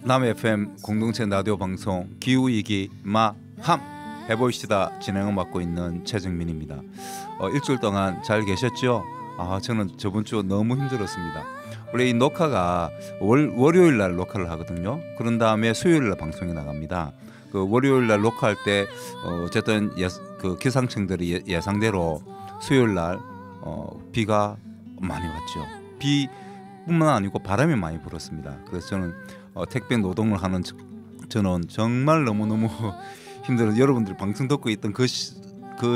남 FM 공동체 라디오 방송 기후위기 마함 해보시다 진행을 맡고 있는 최정민입니다. 일주일 동안 잘 계셨죠? 저는 저번 주 너무 힘들었습니다. 원래 이 녹화가 월요일 날 녹화를 하거든요. 그런 다음에 수요일 날 방송이 나갑니다. 그 월요일 날 녹화할 때 어쨌든 그 기상청들이 예상대로 수요일 날 비가 많이 왔죠. 비뿐만 아니고 바람이 많이 불었습니다. 그래서 저는 택배 노동을 하는 저는 정말 너무너무 힘들어요. 여러분들이 방송 듣고 있던 그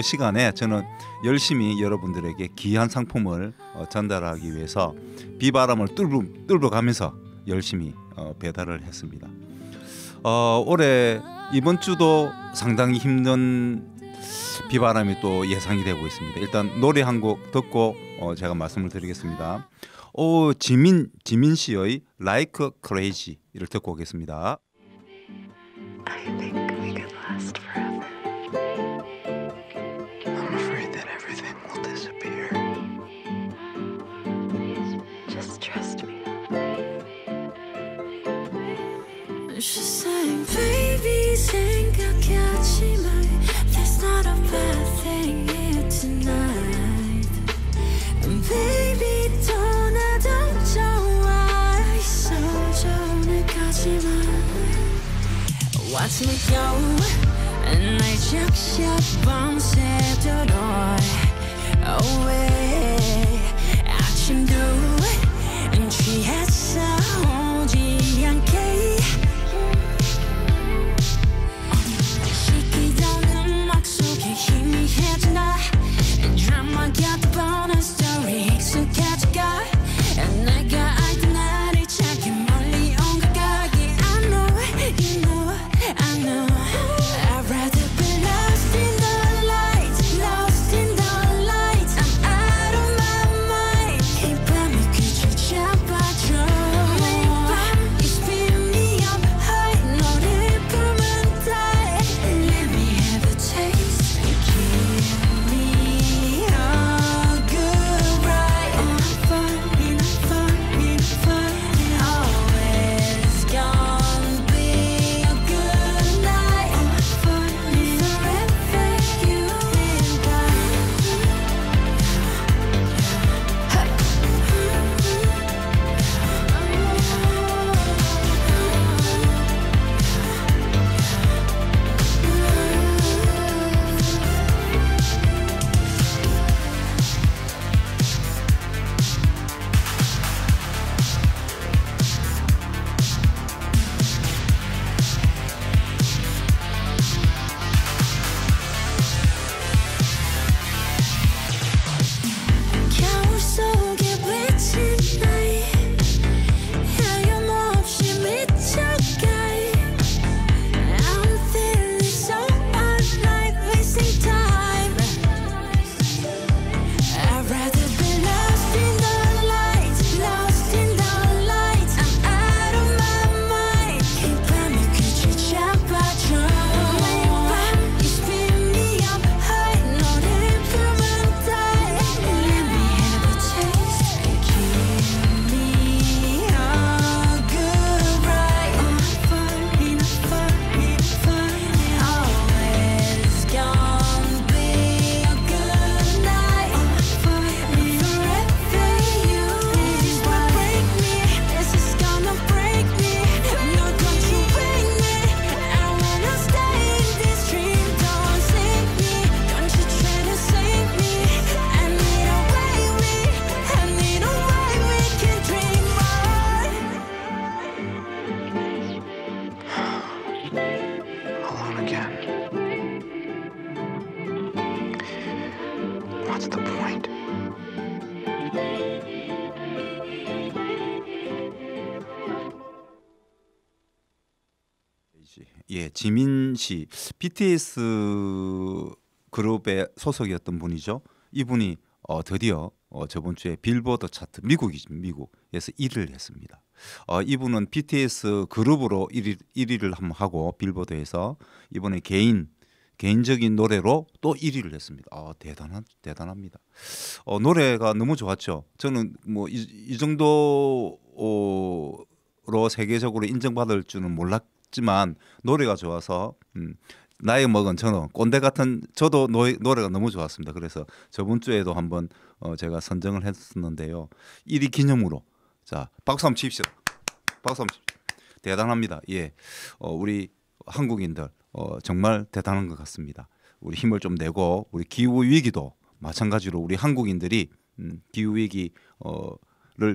시간에 저는 열심히 여러분들에게 귀한 상품을 전달하기 위해서 비바람을 뚫어가면서 열심히 배달을 했습니다. 올해 이번 주도 상당히 힘든 비바람이 또 예상이 되고 있습니다. 일단 노래 한 곡 듣고 제가 말씀을 드리겠습니다. 지민 씨의 Like Crazy를 듣고 오겠습니다. I think we could last forever. I'm afraid that everything will disappear. Just trust me. She sang, baby, 생각하지 마. There's not a bad thing here tonight. And baby, 떠나도 좋아. 있어, 오늘까지만. Watch me go, and I just 밤새도록 away. 아침도 취했어 오지 않게. 시키던 음악 속에 희미해진다. 드라마 같은 bonus story 익숙해져가. 내가 알던 나를 찾기 멀리 온 것 같기. I know, you know, I know. I'd rather be lost in the lights, lost in the lights. I'm out of my mind. 이 밤이 그저 잡아줘. 매일 밤 you spin me up high. 너를 부르면 die. Let me have a taste and give me a good ride. I'm falling, falling, falling. Always gonna be a good night. I'm falling forever, you and 겨울 속에 비친 나이. 하염없이 미쳐가. I'm feeling so alive, wasting time. I'd rather be lost in the lights, lost in the lights. I'm out of my mind. 이 밤이 그저 잡아줘. 매일 밤 you spin me up high. 너를 부르면 die. Let me have a taste and give me a good ride. I'm falling, falling, falling. Always gonna be a good night. I'm falling forever, you. This is what break me. This is gonna break me. Not gonna break me. I wanna stay in this dream. Don't sink me. Don't you try to save me. I need a way we can dream on. Alone again. What's the point? 지민 씨 BTS 그룹의 소속이었던 분이죠. 이분이 드디어 저번 주에 빌보드 차트 미국에서 1위를 했습니다. 이분은 BTS 그룹으로 1위를 한번 하고 빌보드에서 이번에 개인적인 노래로 또 1위를 했습니다. 대단합니다. 노래가 너무 좋았죠. 저는 뭐 이 정도로 세계적으로 인정받을 줄은 몰랐지만 노래가 좋아서 나이 먹은 저는 꼰대 같은 저도 노래가 너무 좋았습니다. 그래서 저번 주에도 한번 제가 선정을 했었는데요. 1위 기념으로 자 박수 한번 칩시다. 박수 한번 칩시다. 대단합니다. 예, 우리 한국인들 정말 대단한 것 같습니다. 우리 힘을 좀 내고 우리 기후 위기도 마찬가지로 우리 한국인들이 기후 위기를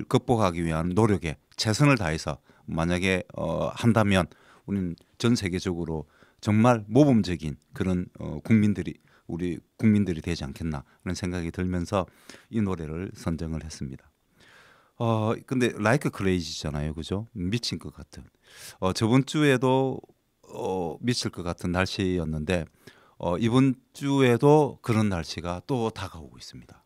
극복하기 위한 노력에 최선을 다해서 만약에 한다면 우리는 전 세계적으로 정말 모범적인 그런 우리 국민들이 되지 않겠나 하는 생각이 들면서 이 노래를 선정을 했습니다. 근데 라이크 크레이지잖아요, 그죠? 미친 것 같은. 저번 주에도 미칠 것 같은 날씨였는데 이번 주에도 그런 날씨가 또 다가오고 있습니다.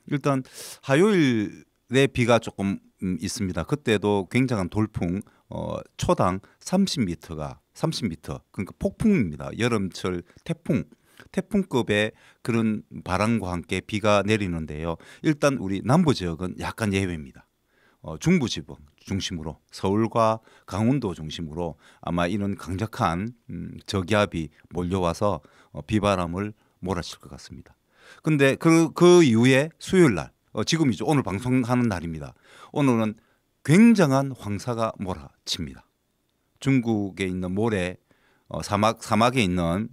일단 화요일에 비가 조금 있습니다. 그때도 굉장한 돌풍, 초당 30m 그러니까 폭풍입니다. 여름철 태풍급의 그런 바람과 함께 비가 내리는데요. 일단 우리 남부 지역은 약간 예외입니다. 중부 지방 중심으로 서울과 강원도 중심으로 아마 이런 강력한 저기압이 몰려와서 비바람을 몰아칠 것 같습니다. 근데 그 이후에 수요일 날 지금이죠. 오늘 방송하는 날입니다. 오늘은 굉장한 황사가 몰아칩니다. 중국에 있는 모래 사막에 있는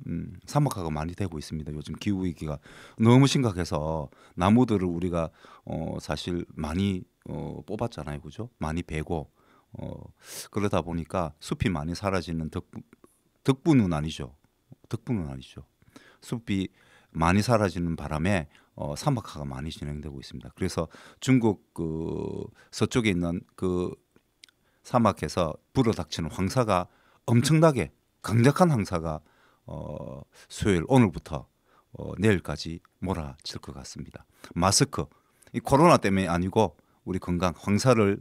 사막화가 많이 되고 있습니다. 요즘 기후 위기가 너무 심각해서 나무들을 우리가 사실 많이 뽑았잖아요, 그죠? 많이 베고 그러다 보니까 숲이 많이 사라지는 덕분은 아니죠. 숲이 많이 사라지는 바람에 사막화가 많이 진행되고 있습니다. 그래서 중국 그 서쪽에 있는 그 사막에서 불어닥치는 황사가 엄청나게 강력한 황사가 수요일 오늘부터 내일까지 몰아칠 것 같습니다. 마스크 이 코로나 때문에 아니고 우리 건강 황사를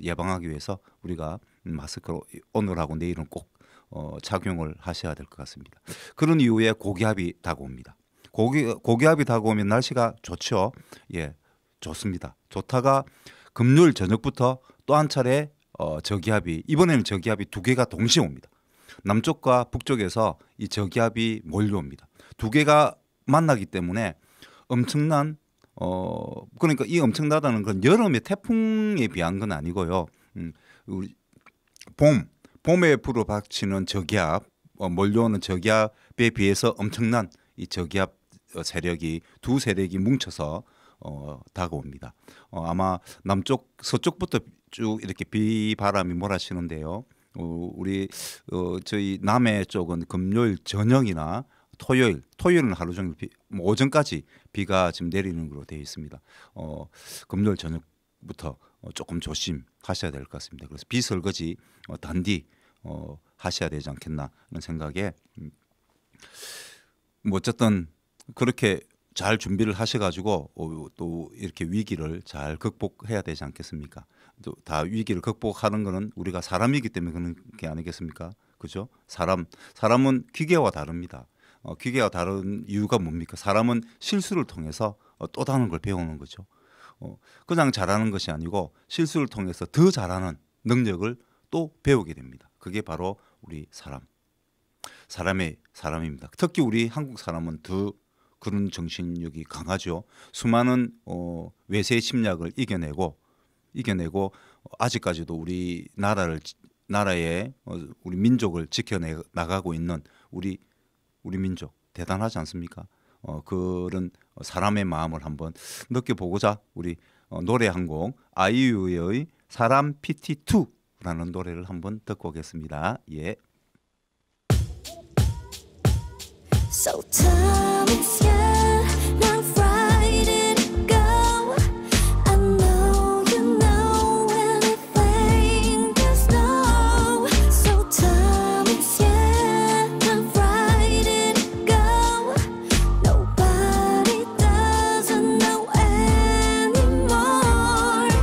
예방하기 위해서 우리가 마스크로 오늘하고 내일은 꼭 착용을 하셔야 될 것 같습니다. 그런 이후에 고기압이 다가옵니다. 고기압이 다가오면 날씨가 좋죠. 예, 좋습니다. 좋다가 금요일 저녁부터 또 한 차례 저기압이 이번에는 저기압이 두 개가 동시에 옵니다. 남쪽과 북쪽에서 이 저기압이 몰려옵니다. 두 개가 만나기 때문에 엄청난 그러니까 이 엄청나다는 건 여름의 태풍에 비한 건 아니고요. 우리 봄에 불어닥치는 저기압 몰려오는 저기압에 비해서 엄청난 이 저기압 세력이 두 세력이 뭉쳐서 다가옵니다. 아마 남쪽 서쪽부터 쭉 이렇게 비바람이 몰아치는데요. 우리 저희 남해 쪽은 금요일 저녁이나 토요일은 하루 종일 오전까지 비가 지금 내리는 걸로 되어 있습니다. 금요일 저녁부터 조금 조심하셔야 될 것 같습니다. 그래서 비 설거지 단디 하셔야 되지 않겠나 하는 생각에 뭐 어쨌든 그렇게 잘 준비를 하셔가지고 또 이렇게 위기를 잘 극복해야 되지 않겠습니까? 또 다 위기를 극복하는 것은 우리가 사람이기 때문에 그런 게 아니겠습니까? 그죠? 사람은 기계와 다릅니다. 기계와 다른 이유가 뭡니까? 사람은 실수를 통해서 또 다른 걸 배우는 거죠. 그냥 잘하는 것이 아니고 실수를 통해서 더 잘하는 능력을 또 배우게 됩니다. 그게 바로 우리 사람입니다. 특히 우리 한국 사람은 더 그런 정신력이 강하죠. 수많은 외세 침략을 이겨내고 아직까지도 우리 나라의 우리 민족을 지켜나가고 있는 우리 민족 대단하지 않습니까? 그런 사람의 마음을 한번 느껴보고자 우리 노래 한 곡 아이유의 사람 PT2라는 노래를 한번 듣고 오겠습니다. 예. So tell me if you're not riding go. I know you know anything there's no. So tell me if you're not riding go. Nobody doesn't know anymore.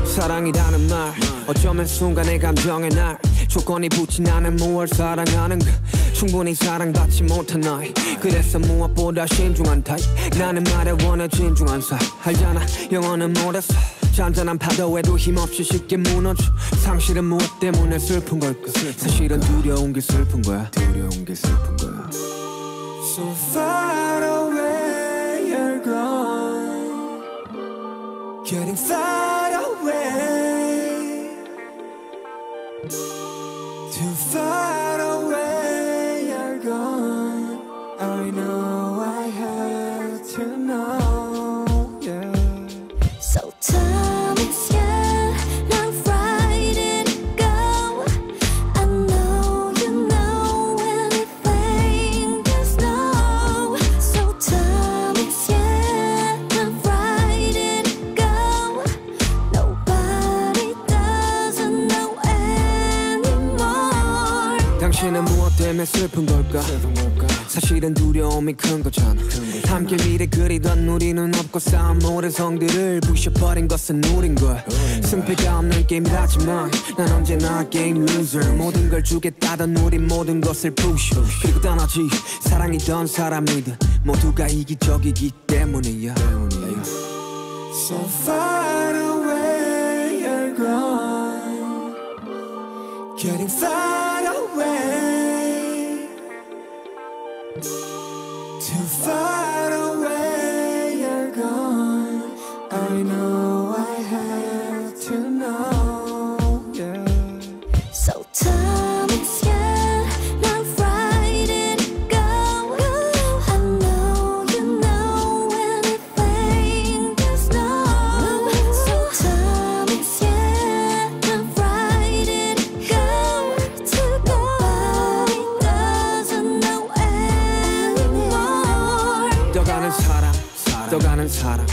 사랑이라는 말 어쩌면 순간의 감정의 날 조건이 붙인 않은 무얼 사랑하는 그 충분히 사랑받지 못한 나이 그래서 무엇보다 신중한 타입 나는 말에 원해 진중한 사 알잖아 영어는 못했어 잔잔한 파도에도 힘없이 쉽게 무너져. 상실은 무엇 때문에 슬픈 걸까? 사실은 두려운 게 슬픈 거야. 두려운 게 슬픈 거야. So far away you're gone, getting far away, too far away you're gone. I know I have to know, yeah. So tell me, yeah, now right it go. I know you know anything there's no. So tell me, yeah, now right it go. Nobody doesn't know anymore. 당신은 무엇 때문에 슬픈 걸까? 사실은 두려움이 큰 거잖아. 함께 미래 그리던 우리는 없고 쌓은 모든 성들을 부셔버린 것은 우린 거야. 승패가 없는 게임이라지만 난 언제나 게임 루저. 모든 걸 주겠다던 우린 모든 것을 부셔. 그리고 떠나지. 사랑이던 사람이든 모두가 이기적이기 때문이야. So far away you're gone, getting far away, too far away you're gone. I know I have to know, yeah. So tell me, yeah, now right it go. I know you know anything there's no. So tell me, yeah, now right it go. Nobody doesn't know anymore. 떠가는 사람, 떠가는 사람.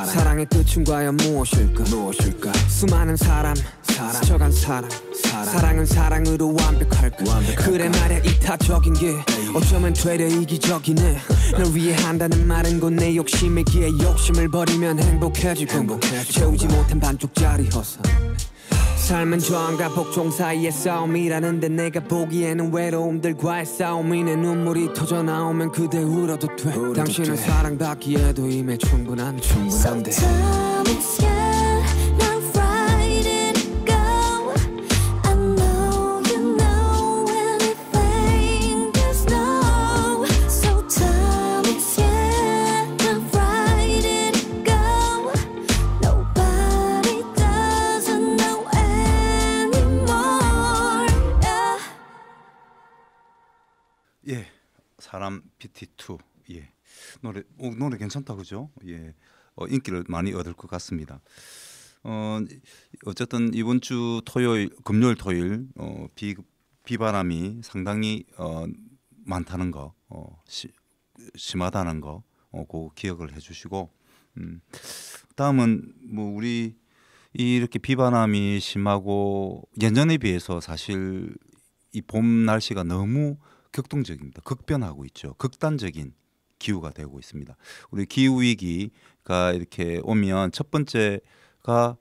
사랑의 끝은 과연 무엇일까? 수많은 사람, 스쳐간 사람. 사랑은 사랑으로 완벽할까? 그래 말야 이타적인 게 어쩌면 되려 이기적이네. 널 위해 한다는 말은 곧 내 욕심이기에 욕심을 버리면 행복해지고 채우지 못한 반쪽짜리 허상. 삶은 저항과 복종 사이의 싸움이라는데 내가 보기에는 외로움들과의 싸움이. 내 눈물이 터져 나오면 그대 울어도 돼. 당신은 사랑받기에도 이미 충분한데. So tell me, yeah, now right it go. I know you know anything there's no. So tell me, yeah, now right it go. Nobody doesn't know anymore, yeah. 예, 사람 PT2. 예, 노래 괜찮다 그죠? 예, 인기를 많이 얻을 것 같습니다. 어쨌든 이번 주 금요일 토요일 비바람이 상당히 많다는 거, 심하다는 거, 그 기억을 해주시고, 다음은 뭐 우리 이렇게 비바람이 심하고 예년에 비해서 사실 이 봄 날씨가 너무 격동적입니다. 극변하고 있죠. 극단적인 기후가 되고 있습니다. 우리 기후 위기가 이렇게 오면 첫 번째가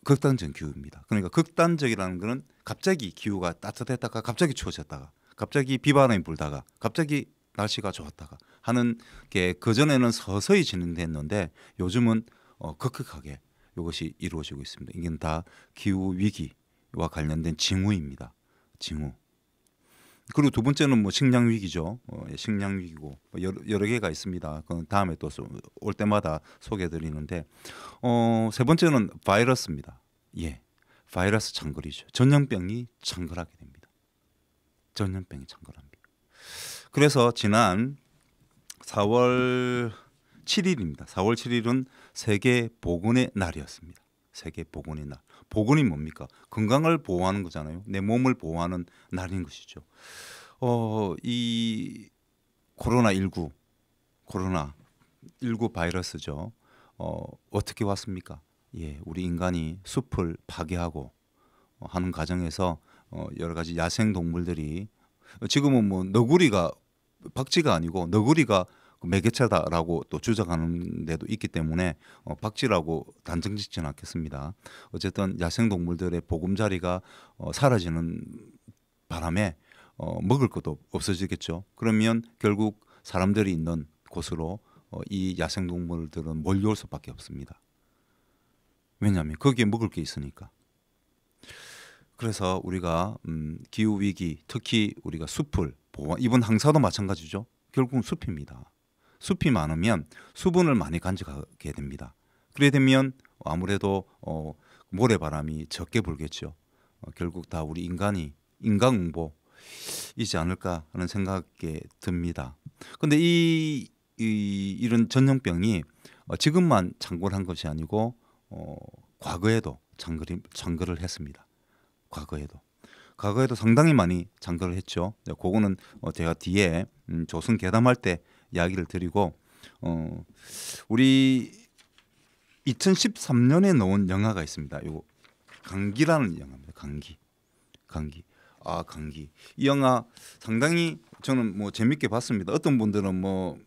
극단적 기후입니다. 그러니까 극단적이라는 것은 갑자기 기후가 따뜻했다가 갑자기 추워졌다가 갑자기 비바람이 불다가 갑자기 날씨가 좋았다가 하는 게 그전에는 서서히 진행됐는데 요즘은 급격하게 이것이 이루어지고 있습니다. 이게 다 기후 위기와 관련된 징후입니다. 징후. 그리고 두 번째는 뭐 식량 위기죠. 식량 위기고 여러 개가 있습니다. 그건 다음에 또 올 때마다 소개해드리는데 세 번째는 바이러스입니다. 예, 바이러스 창궐이죠. 전염병이 창궐하게 됩니다. 전염병이 창궐합니다. 그래서 지난 4월 7일입니다. 4월 7일은 세계 보건의 날이었습니다. 세계 보건의 날. 보건이 뭡니까? 건강을 보호하는 거잖아요. 내 몸을 보호하는 날인 것이죠. 이 코로나19 바이러스죠. 어떻게 왔습니까? 예, 우리 인간이 숲을 파괴하고 하는 과정에서 여러 가지 야생 동물들이 지금은 뭐 너구리가 박쥐가 아니고 너구리가 매개체다라고 또 주장하는 데도 있기 때문에 박쥐라고 단정짓지는 않겠습니다. 어쨌든 야생 동물들의 보금자리가 사라지는 바람에 먹을 것도 없어지겠죠. 그러면 결국 사람들이 있는 곳으로 이 야생 동물들은 몰려올 수밖에 없습니다. 왜냐하면 거기에 먹을 게 있으니까. 그래서 우리가 기후 위기, 특히 우리가 숲을 보관, 이번 항사도 마찬가지죠. 결국은 숲입니다. 숲이 많으면 수분을 많이 간직하게 됩니다. 그래 되면 아무래도 모래바람이 적게 불겠죠. 결국 다 우리 인간응보이지 않을까 하는 생각이 듭니다. 그런데 이런 전염병이 지금만 창궐 한 것이 아니고 과거에도 창궐을 했습니다. 과거에도 상당히 많이 창궐을 했죠. 그거는 제가 뒤에 조선 괴담할 때 이야기를 드리고 우리 2013년에 나온 영화가 있습니다. 요거 강기라는 영화입니다. 강기. 이 영화 상당히 저는 뭐 재밌게 봤습니다. 어떤 분들은 뭐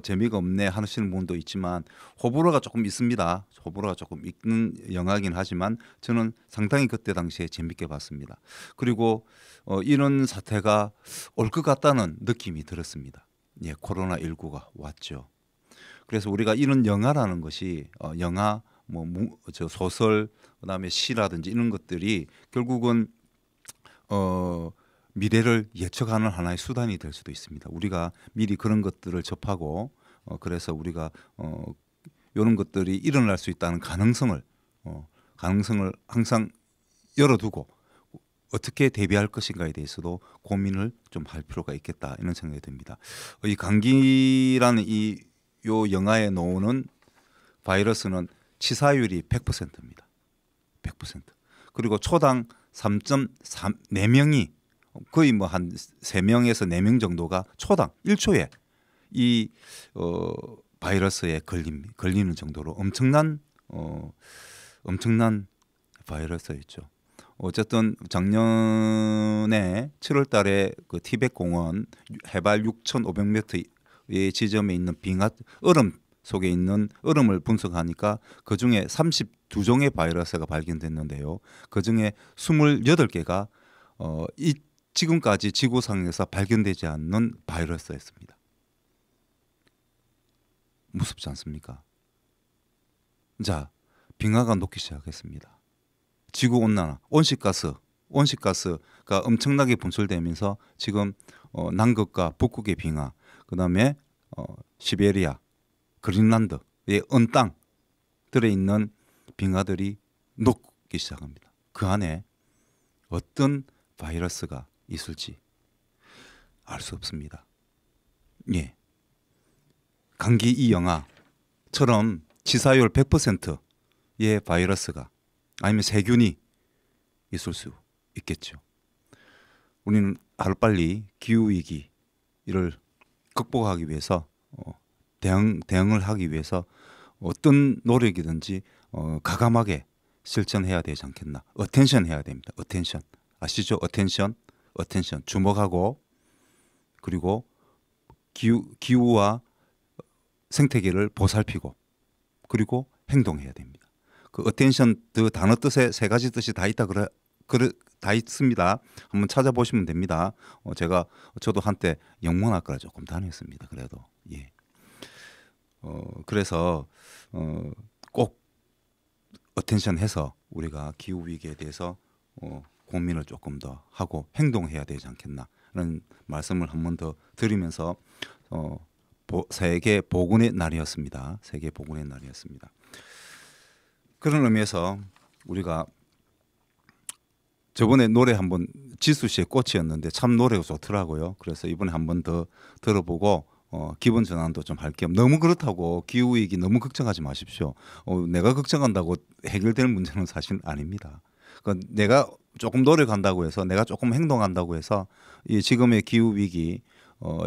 재미가 없네 하시는 분도 있지만 호불호가 조금 있습니다. 호불호가 조금 있는 영화이긴 하지만 저는 상당히 그때 당시에 재밌게 봤습니다. 그리고 이런 사태가 올 것 같다는 느낌이 들었습니다. 예, 코로나19가 왔죠. 그래서 우리가 이런 영화라는 것이 영화 저 소설 그다음에 시라든지 이런 것들이 결국은 미래를 예측하는 하나의 수단이 될 수도 있습니다. 우리가 미리 그런 것들을 접하고 그래서 우리가 이런 것들이 일어날 수 있다는 가능성을 항상 열어두고 어떻게 대비할 것인가에 대해서도 고민을 좀 할 필요가 있겠다 이런 생각이 듭니다. 이 감기라는 요 영화에 나오는 바이러스는 치사율이 100%입니다. 100%. 그리고 초당 3.4명이 거의 뭐 한 3명에서 4명 정도가 초당 1초에 이 바이러스에 걸리는 정도로 엄청난 바이러스였죠. 어쨌든 작년에 7월 달에 그 티벳 공원 해발 6,500m의 지점에 있는 얼음 속에 있는 얼음을 분석하니까 그중에 32종의 바이러스가 발견됐는데요. 그중에 28개가 지금까지 지구상에서 발견되지 않는 바이러스였습니다. 무섭지 않습니까? 자, 빙하가 녹기 시작했습니다. 지구온난화, 온실가스가 엄청나게 분출되면서 지금 남극과 북극의 빙하, 그 다음에 시베리아, 그린란드의 언 땅들에 있는 빙하들이 녹기 시작합니다. 그 안에 어떤 바이러스가 있을지 알 수 없습니다. 예, 감기 이 영화처럼 치사율 100%의 바이러스가 아니면 세균이 있을 수 있겠죠. 우리는 하루빨리 기후위기를 극복하기 위해서 대응을 하기 위해서 어떤 노력이든지 가감하게 실천해야 되지 않겠나. 어텐션 해야 됩니다. 어텐션. 아시죠? 어텐션 주목하고 그리고 기후와 생태계를 보살피고 그리고 행동해야 됩니다. 그 어텐션 그 단어 뜻에 3가지 뜻이 다 있다 다 있습니다. 한번 찾아보시면 됩니다. 저도 한때 영문학과를 조금 다녔습니다. 그래도 예. 그래서 꼭 어텐션해서 우리가 기후 위기에 대해서 고민을 조금 더 하고 행동해야 되지 않겠나라는 말씀을 한 번 더 드리면서 세계 보건의 날이었습니다. 세계 보건의 날이었습니다. 그런 의미에서 우리가 저번에 노래 한번 지수 씨의 꽃이었는데 참 노래가 좋더라고요. 그래서 이번에 한번 더 들어보고 기분 전환도 좀 할 겸 너무 그렇다고 기후위기 너무 걱정하지 마십시오. 내가 걱정한다고 해결될 문제는 사실 아닙니다. 그러니까 내가 조금 노력한다고 해서 내가 조금 행동한다고 해서 이 지금의 기후위기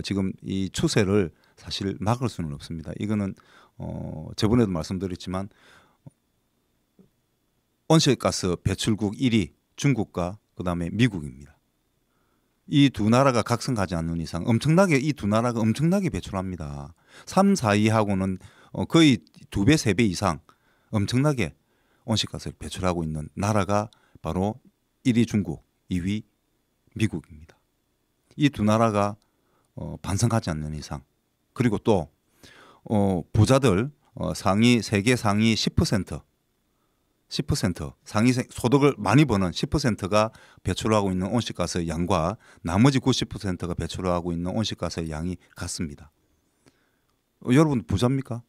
지금 이 추세를 사실 막을 수는 없습니다. 이거는 저번에도 말씀드렸지만 온실가스 배출국 1위 중국과 그다음에 미국입니다. 이 두 나라가 각성하지 않는 이상 이 두 나라가 엄청나게 배출합니다. 3, 4위하고는 거의 2배, 3배 이상 엄청나게 온실가스를 배출하고 있는 나라가 바로 1위 중국, 2위 미국입니다. 이 두 나라가 반성하지 않는 이상 그리고 또 부자들 세계 상위 10% 10% 상위 소득을 많이 버는 10%가 배출하고 있는 온실가스의 양과 나머지 90%가 배출하고 있는 온실가스의 양이 같습니다. 여러분 부자입니까?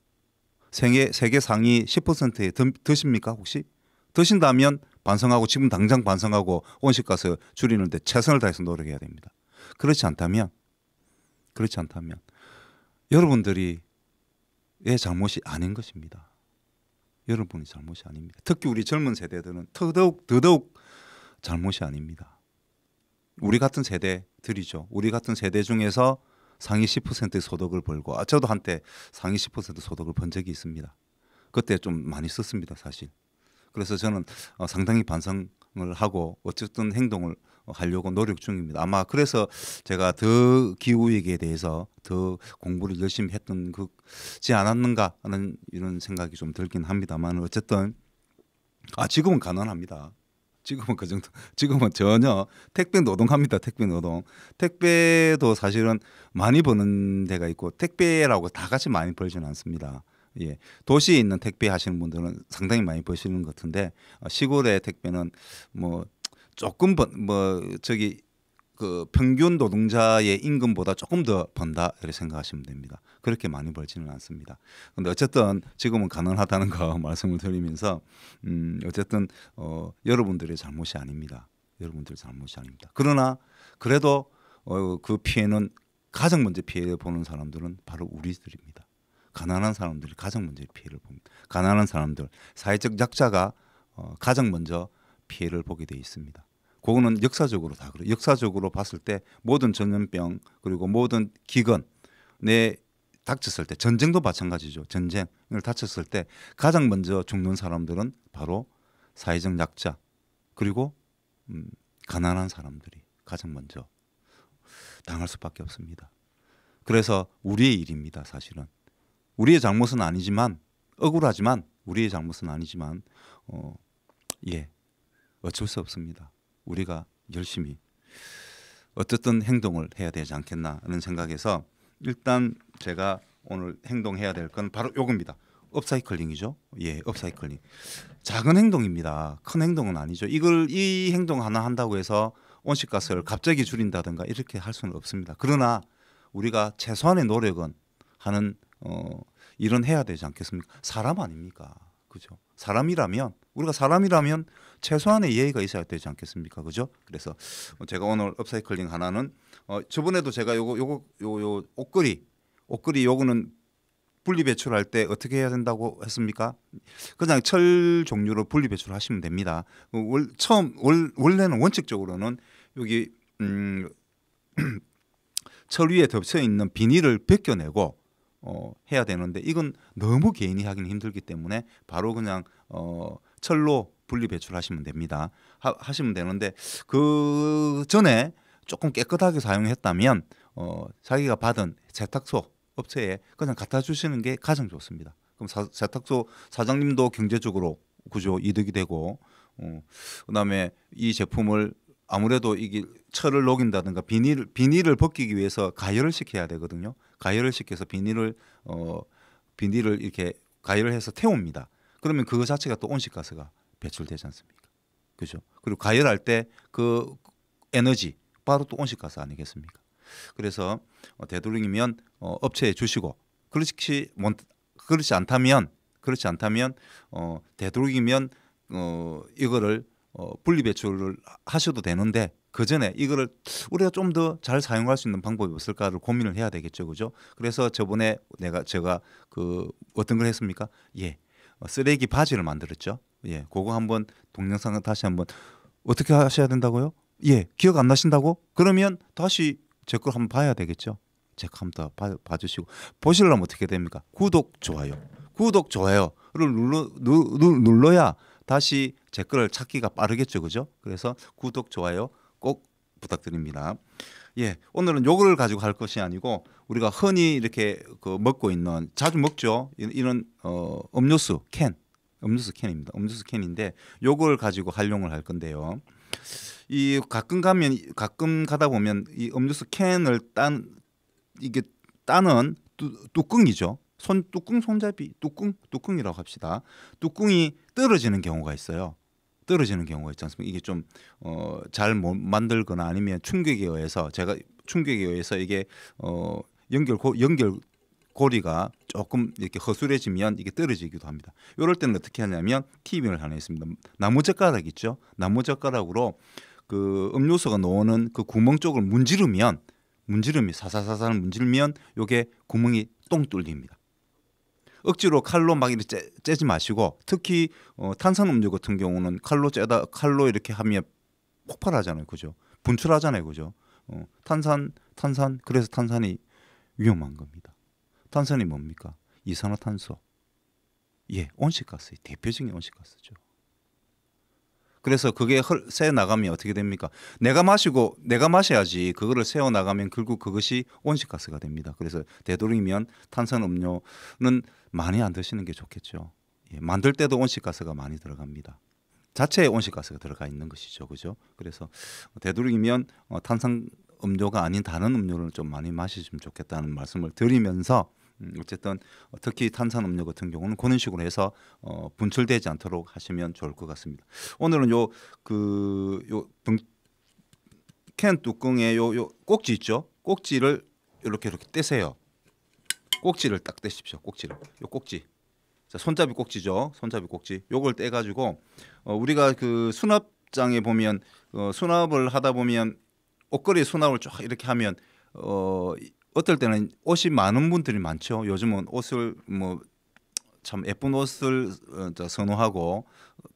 세계 상위 10%에 드십니까 혹시? 드신다면 반성하고 지금 당장 반성하고 온실가스 줄이는데 최선을 다해서 노력해야 됩니다. 그렇지 않다면 여러분들이 의 잘못이 아닌 것입니다. 여러분이 잘못이 아닙니다. 특히 우리 젊은 세대들은 더더욱 잘못이 아닙니다. 우리 같은 세대들이죠. 우리 같은 세대 중에서 상위 10%의 소득을 벌고 저도 한때 상위 10% 소득을 번 적이 있습니다. 그때 좀 많이 썼습니다 사실. 그래서 저는 상당히 반성을 하고 어쨌든 행동을 하려고 노력 중입니다. 아마 그래서 제가 더 기후위기에 대해서 더 공부를 열심히 했던 그지 않았는가 하는 이런 생각이 좀 들긴 합니다만 어쨌든 지금은 가난합니다. 지금은 그 정도. 지금은 전혀 택배 노동합니다. 택배 노동. 택배도 사실은 많이 버는 데가 있고 택배라고 다 같이 많이 벌지는 않습니다. 예, 도시에 있는 택배 하시는 분들은 상당히 많이 버시는 것 같은데 시골의 택배는 뭐 조금 그 평균 노동자의 임금보다 조금 더 번다 이렇게 생각하시면 됩니다. 그렇게 많이 벌지는 않습니다. 그런데 어쨌든 지금은 가능하다는 거 말씀을 드리면서 어쨌든 여러분들의 잘못이 아닙니다. 여러분들의 잘못이 아닙니다. 그러나 그래도 그 피해는 가장 먼저 피해를 보는 사람들은 바로 우리들입니다. 가난한 사람들이 가장 먼저 피해를 봅니다. 가난한 사람들, 사회적 약자가 가장 먼저 피해를 보게 돼 있습니다. 그거는 역사적으로 다 그래요. 역사적으로 봤을 때 모든 전염병 그리고 모든 기근에 닥쳤을 때 전쟁도 마찬가지죠. 전쟁을 닥쳤을 때 가장 먼저 죽는 사람들은 바로 사회적 약자 그리고 가난한 사람들이 가장 먼저 당할 수밖에 없습니다. 그래서 우리의 일입니다. 사실은. 우리의 잘못은 아니지만 억울하지만 우리의 잘못은 아니지만 어쩔 수 없습니다. 우리가 열심히 어쨌든 행동을 해야 되지 않겠나 하는 생각에서 일단 제가 오늘 행동해야 될 건 바로 요겁니다. 업사이클링이죠. 예, 업사이클링. 작은 행동입니다. 큰 행동은 아니죠. 이 행동 하나 한다고 해서 온실가스를 갑자기 줄인다든가 이렇게 할 수는 없습니다. 그러나 우리가 최소한의 노력은 하는 일은 해야 되지 않겠습니까? 사람 아닙니까? 그죠? 우리가 사람이라면 최소한의 예의가 있어야 되지 않겠습니까? 그죠? 그래서 제가 오늘 업사이클링 하나는 저번에도 제가 요거 옷걸이 요거는 분리 배출할 때 어떻게 해야 된다고 했습니까? 그냥 철 종류로 분리 배출하시면 됩니다. 원래는 원칙적으로는 여기 철 위에 덮쳐 있는 비닐을 벗겨내고 해야 되는데 이건 너무 개인이 하기는 힘들기 때문에 바로 그냥 철로 분리 배출하시면 됩니다. 하시면 되는데 그 전에 조금 깨끗하게 사용했다면 자기가 받은 세탁소 업체에 그냥 갖다 주시는 게 가장 좋습니다. 그럼 세탁소 사장님도 경제적으로 그죠 이득이 되고 그다음에 이 제품을 아무래도 이게 철을 녹인다든가 비닐을 벗기기 위해서 가열을 시켜야 되거든요. 가열을 시켜서 비닐을 이렇게 가열을 해서 태웁니다. 그러면 그거 자체가 또 온실가스가 배출되지 않습니까? 그죠? 그리고 가열할 때 그 에너지 바로 또 온실가스 아니겠습니까? 그래서 되도록이면 업체에 주시고 그렇지 않다면 되도록이면 이거를 분리 배출을 하셔도 되는데 그 전에 이거를 우리가 좀 더 잘 사용할 수 있는 방법이 없을까를 고민을 해야 되겠죠, 그죠? 그래서 저번에 제가 그 어떤 걸 했습니까? 예, 쓰레기 바지를 만들었죠. 예, 그거 한번 동영상을 다시 한번 어떻게 하셔야 된다고요? 예, 기억 안 나신다고? 그러면 다시 제 걸 한번 봐야 되겠죠. 제 거 한번 더 봐주시고 보시려면 어떻게 됩니까? 구독 좋아요를 눌러야 다시 제 거를 찾기가 빠르겠죠, 그죠? 그래서 구독 좋아요 꼭 부탁드립니다. 예, 오늘은 요거를 가지고 할 것이 아니고 우리가 흔히 이렇게 먹고 있는 자주 먹죠. 이런 음료수 캔입니다. 음료수 캔인데 요걸 가지고 활용을 할 건데요. 이 가끔 가다 보면 이 음료수 캔을 따는 뚜껑이죠. 손잡이 뚜껑이라고 합시다. 뚜껑이 떨어지는 경우가 있어요. 떨어지는 경우가 있지 않습니까? 이게 좀 잘 못 만들거나 아니면 충격에 의해서 이게 연결고리가 조금 이렇게 허술해지면 이게 떨어지기도 합니다. 이럴 때는 어떻게 하냐면 팁을 하나 있습니다. 나무젓가락 있죠? 나무젓가락으로 그 음료수가 나오는 그 구멍 쪽을 사사사사 문지르면 요게 구멍이 똥 뚫립니다. 억지로 칼로 막 이렇게 째지 마시고, 특히 탄산음료 같은 경우는 칼로 이렇게 하면 폭발하잖아요, 그죠? 분출하잖아요, 그죠? 탄산 그래서 탄산이 위험한 겁니다. 탄산이 뭡니까? 이산화탄소. 예, 온실가스의 대표적인 온실가스죠. 그래서 그게 새 나가면 어떻게 됩니까? 내가 마셔야지 그거를 새어 나가면 결국 그것이 온실가스가 됩니다. 그래서 되도록이면 탄산음료는 많이 안 드시는 게 좋겠죠. 예, 만들 때도 온실가스가 많이 들어갑니다. 자체에 온실가스가 들어가 있는 것이죠, 그죠? 그래서 되도록이면 탄산음료가 아닌 다른 음료를 좀 많이 마시면 좋겠다는 말씀을 드리면서, 어쨌든 특히 탄산음료 같은 경우는 그런 식으로 해서 분출되지 않도록 하시면 좋을 것 같습니다. 오늘은 캔 뚜껑에 요 꼭지 있죠? 꼭지를 이렇게 떼세요. 꼭지를 딱 떼십시오. 요 꼭지. 자, 손잡이 꼭지죠. 손잡이 꼭지. 요걸 떼 가지고 우리가 그 수납장에 보면 수납을 하다 보면 옷걸이 수납을 쫙 이렇게 하면 어떨 때는 옷이 많은 분들이 많죠. 요즘은 옷을 참 예쁜 옷을 선호하고,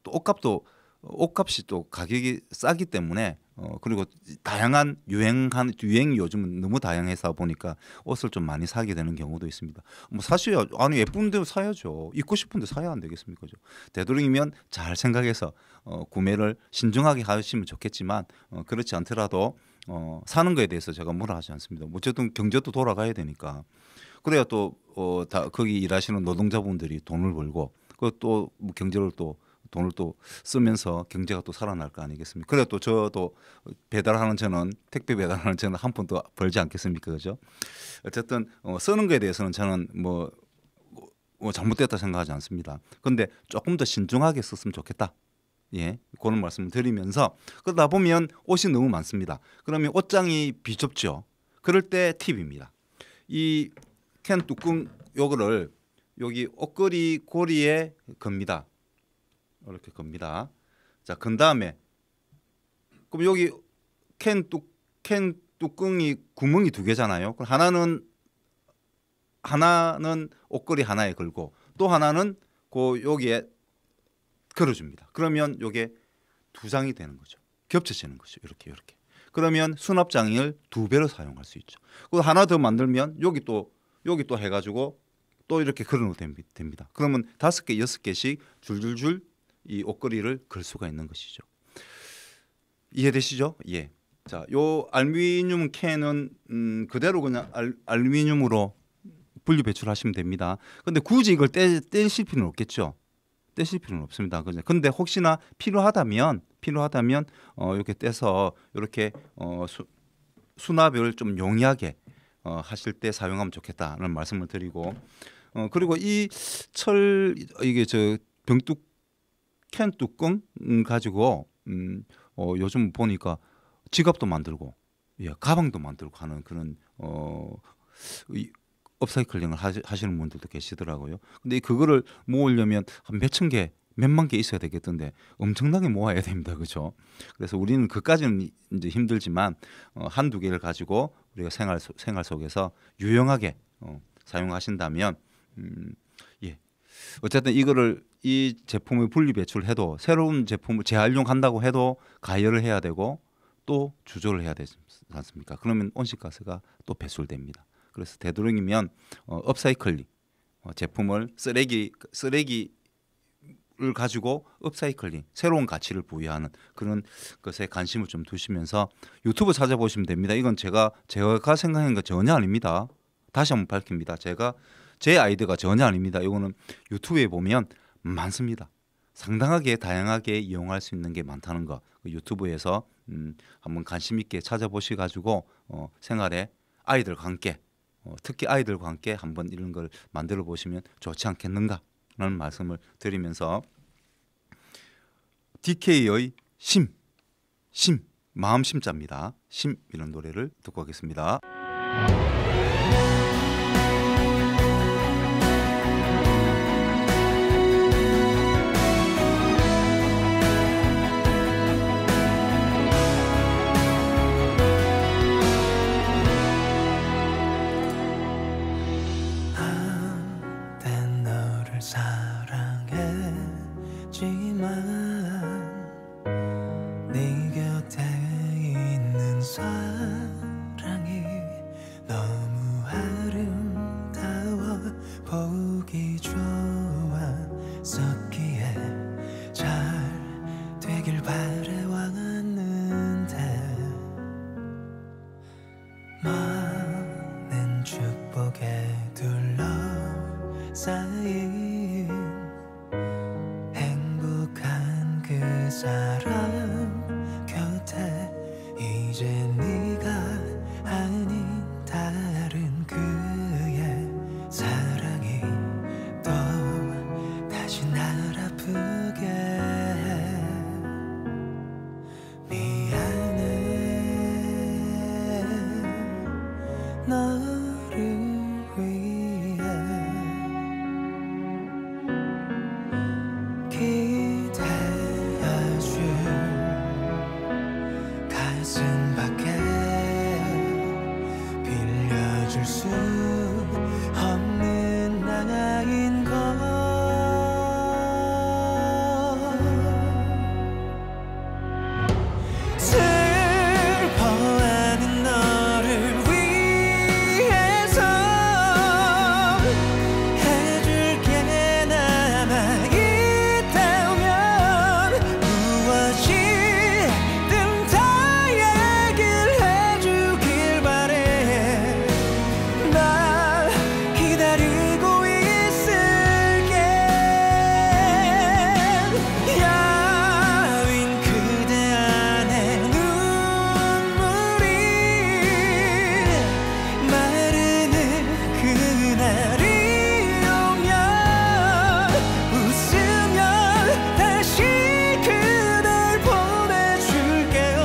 또 옷값이 또 가격이 싸기 때문에 그리고 다양한 유행이 요즘은 너무 다양해서 보니까 옷을 좀 많이 사게 되는 경우도 있습니다. 사셔야, 아니 예쁜데 사야죠. 입고 싶은데 사야 안 되겠습니까? 되도록이면 잘 생각해서 구매를 신중하게 하시면 좋겠지만, 그렇지 않더라도 사는 거에 대해서 제가 뭐라 하지 않습니다. 어쨌든 경제도 돌아가야 되니까. 그래야 또 다 거기 일하시는 노동자분들이 돈을 벌고, 또 경제를 또 돈을 또 쓰면서 경제가 또 살아날 거 아니겠습니까? 그래 또 저도 택배 배달하는 저는 한 푼도 벌지 않겠습니까? 그죠? 어쨌든 쓰는 거에 대해서는 저는 잘못됐다 생각하지 않습니다. 근데 조금 더 신중하게 썼으면 좋겠다. 예, 그런 말씀을 드리면서, 그러다 보면 옷이 너무 많습니다. 그러면 옷장이 비좁죠. 그럴 때 팁입니다. 이 캔 뚜껑 요거를 여기 옷걸이 고리에 겁니다. 이렇게 겁니다. 자, 건 다음에 그럼 여기 캔 뚜껑이 구멍이 2개잖아요. 그럼 하나는 옷걸이 하나에 걸고, 또 하나는 여기에 걸어줍니다. 그러면 이게 2장이 되는 거죠. 겹쳐지는 거죠. 이렇게. 그러면 수납장을 2배로 사용할 수 있죠. 그리고 하나 더 만들면 여기 또 해가지고 또 이렇게 걸어놓으면 됩니다. 그러면 5개, 6개씩 줄줄줄 이 옷걸이를 걸 수가 있는 것이죠. 이해되시죠? 예. 자, 요 알루미늄 캔은 그대로 그냥 알루미늄으로 분리 배출하시면 됩니다. 근데 굳이 이걸 떼실 필요는 없겠죠. 떼실 필요는 없습니다. 근데 혹시나 필요하다면 이렇게 떼서 이렇게 수납을 좀 용이하게 하실 때 사용하면 좋겠다는 말씀을 드리고, 그리고 이게 캔 뚜껑 가지고 요즘 보니까 지갑도 만들고, 예, 가방도 만들고 하는 그런 업사이클링을 하시는 분들도 계시더라고요. 근데 그거를 모으려면 한 몇천 개, 몇만 개 있어야 되겠던데 엄청나게 모아야 됩니다, 그렇죠? 그래서 우리는 그까지는 이제 힘들지만 한두 개를 가지고 우리가 생활 속에서 유용하게 사용하신다면, 예, 어쨌든 이 제품을 분리 배출해도 새로운 제품을 재활용한다고 해도 가열을 해야 되고 또 주조를 해야 되지 않습니까? 그러면 온실가스가 또 배출됩니다. 그래서 되도록이면 업사이클링, 제품을 쓰레기를 가지고 업사이클링, 새로운 가치를 부여하는 그런 것에 관심을 좀 두시면서 유튜브 찾아보시면 됩니다. 이건 제가 생각한 거 전혀 아닙니다. 다시 한번 밝힙니다. 제 아이디어가 전혀 아닙니다. 이거는 유튜브에 보면 많습니다. 상당하게 다양하게 이용할 수 있는 게 많다는 거, 유튜브에서 한번 관심 있게 찾아보셔 가지고 생활에 아이들과 함께 특히 아이들과 함께 한번 이런 걸 만들어 보시면 좋지 않겠는가라는 말씀을 드리면서 DK의 심 마음 심자입니다. 심 이런 노래를 듣고 가겠습니다. 한땐 너를 사랑했지만 네 곁에 있는 사랑이 너무 아름다워 보기 좋았었기에 잘 되길 바라왔는데 많은 축복에 둘러싸인 행복한 그 사람 곁에 이제 네가 아닌 다른 그의 사랑이 또 다시 날 아프게 해. 미안해 너를 위해 기대어줄 가슴 밖에 빌려줄 수 없는 나인 걸 슬퍼하는 너를 위해서 해줄 게 남아있다면 무엇이든 다 얘기해주길 바래. 날 기다리고 있을게. 야윈 그대 안에 눈물이 마르는 그날이 오면 웃으면 다시 그댈 보내줄게요.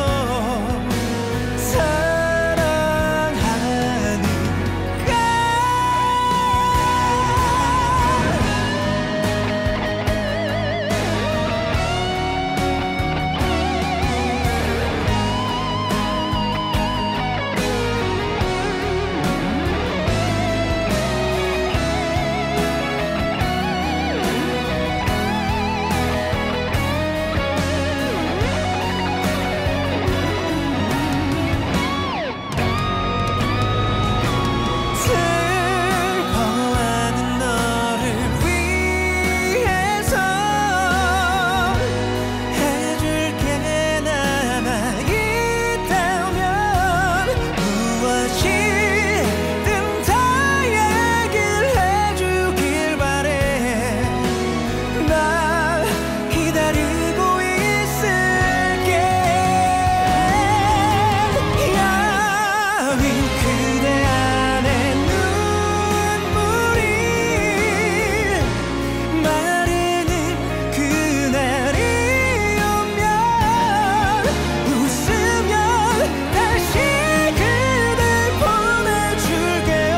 슬퍼하는 너를 위해서 해줄 게 남아있다면 무엇이든 다 얘기해주길 바래. 날 기다리고 있을게. 야윈 그대 안에 눈물이 마르는 그날이 오면 웃으면 다시 그댈 보내줄게요.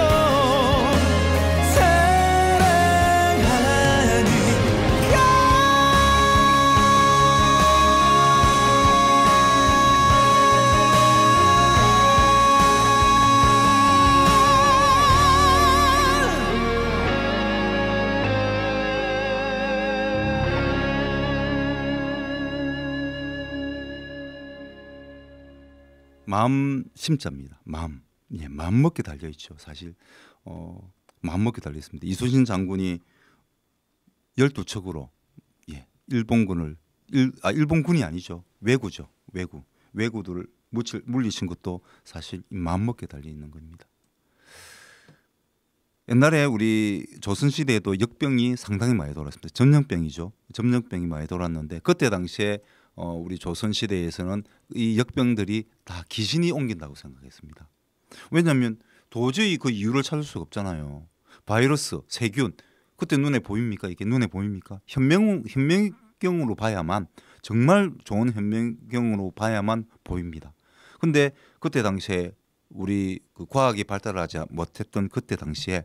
마음 심자입니다. 마음. 예, 마음 먹게 달려 있죠. 사실 마음 먹게 달려 있습니다. 이순신 장군이 12척으로 일본군을 일본군이 아니죠. 왜구죠. 왜구들을 물리친 것도 사실 마음 먹게 달려 있는 겁니다. 옛날에 우리 조선시대에도 역병이 상당히 많이 돌았습니다. 전염병이죠. 전염병이 많이 돌았는데 그때 당시에 우리 조선시대에서는 이 역병들이 다 귀신이 옮긴다고 생각했습니다. 왜냐하면 도저히 그 이유를 찾을 수가 없잖아요. 바이러스, 세균 그때 눈에 보입니까? 이게 눈에 보입니까? 현미경으로 봐야만 정말 좋은 현미경으로 봐야만 보입니다. 근데 그때 당시에 우리 그 과학이 발달하지 못했던 그때 당시에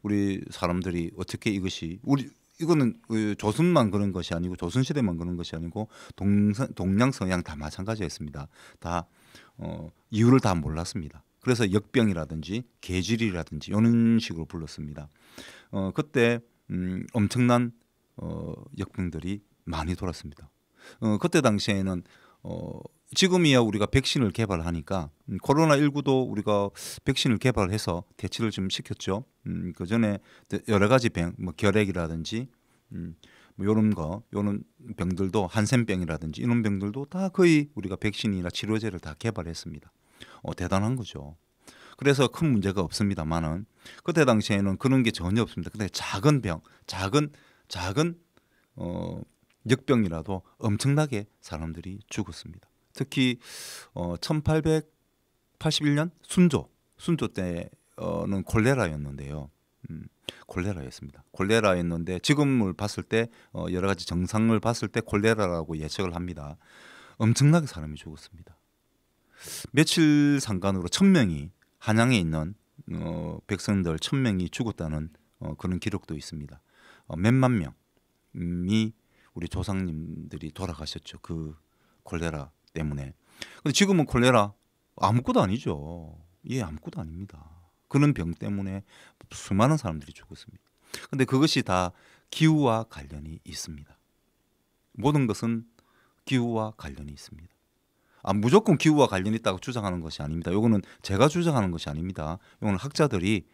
우리 사람들이 어떻게 이거는 조선만 그런 것이 아니고 조선 시대만 그런 것이 아니고 동양 서양 다 마찬가지였습니다. 다 이유를 다 몰랐습니다. 그래서 역병이라든지 계질이라든지 이런 식으로 불렀습니다. 그때 엄청난 역병들이 많이 돌았습니다. 그때 당시에는 지금이야 우리가 백신을 개발하니까 코로나19도 우리가 백신을 개발해서 대치를 좀 시켰죠. 그 전에 여러 가지 병, 뭐 결핵이라든지 뭐 요런 병들도 한센병이라든지 이런 병들도 다 거의 우리가 백신이나 치료제를 다 개발했습니다. 대단한 거죠. 그래서 큰 문제가 없습니다만은 그때 당시에는 그런 게 전혀 없습니다. 근데 작은 병, 작은 역병이라도 엄청나게 사람들이 죽었습니다. 특히 1881년 순조 때는 콜레라였는데요. 콜레라였습니다. 콜레라였는데 지금을 봤을 때 여러 가지 정상을 봤을 때 콜레라라고 예측을 합니다. 엄청나게 사람이 죽었습니다. 며칠 상간으로 1000명이 한양에 있는 백성들 1000명이 죽었다는 그런 기록도 있습니다. 몇만 명이 우리 조상님들이 돌아가셨죠. 그 콜레라 때문에. 근데 지금은 콜레라 아무것도 아니죠. 예, 아무것도 아닙니다. 그런 병 때문에 수많은 사람들이 죽었습니다. 근데 그것이 다 기후와 관련이 있습니다. 모든 것은 기후와 관련이 있습니다. 무조건 기후와 관련이 있다고 주장하는 것이 아닙니다. 이거는 제가 주장하는 것이 아닙니다. 이거는 학자들이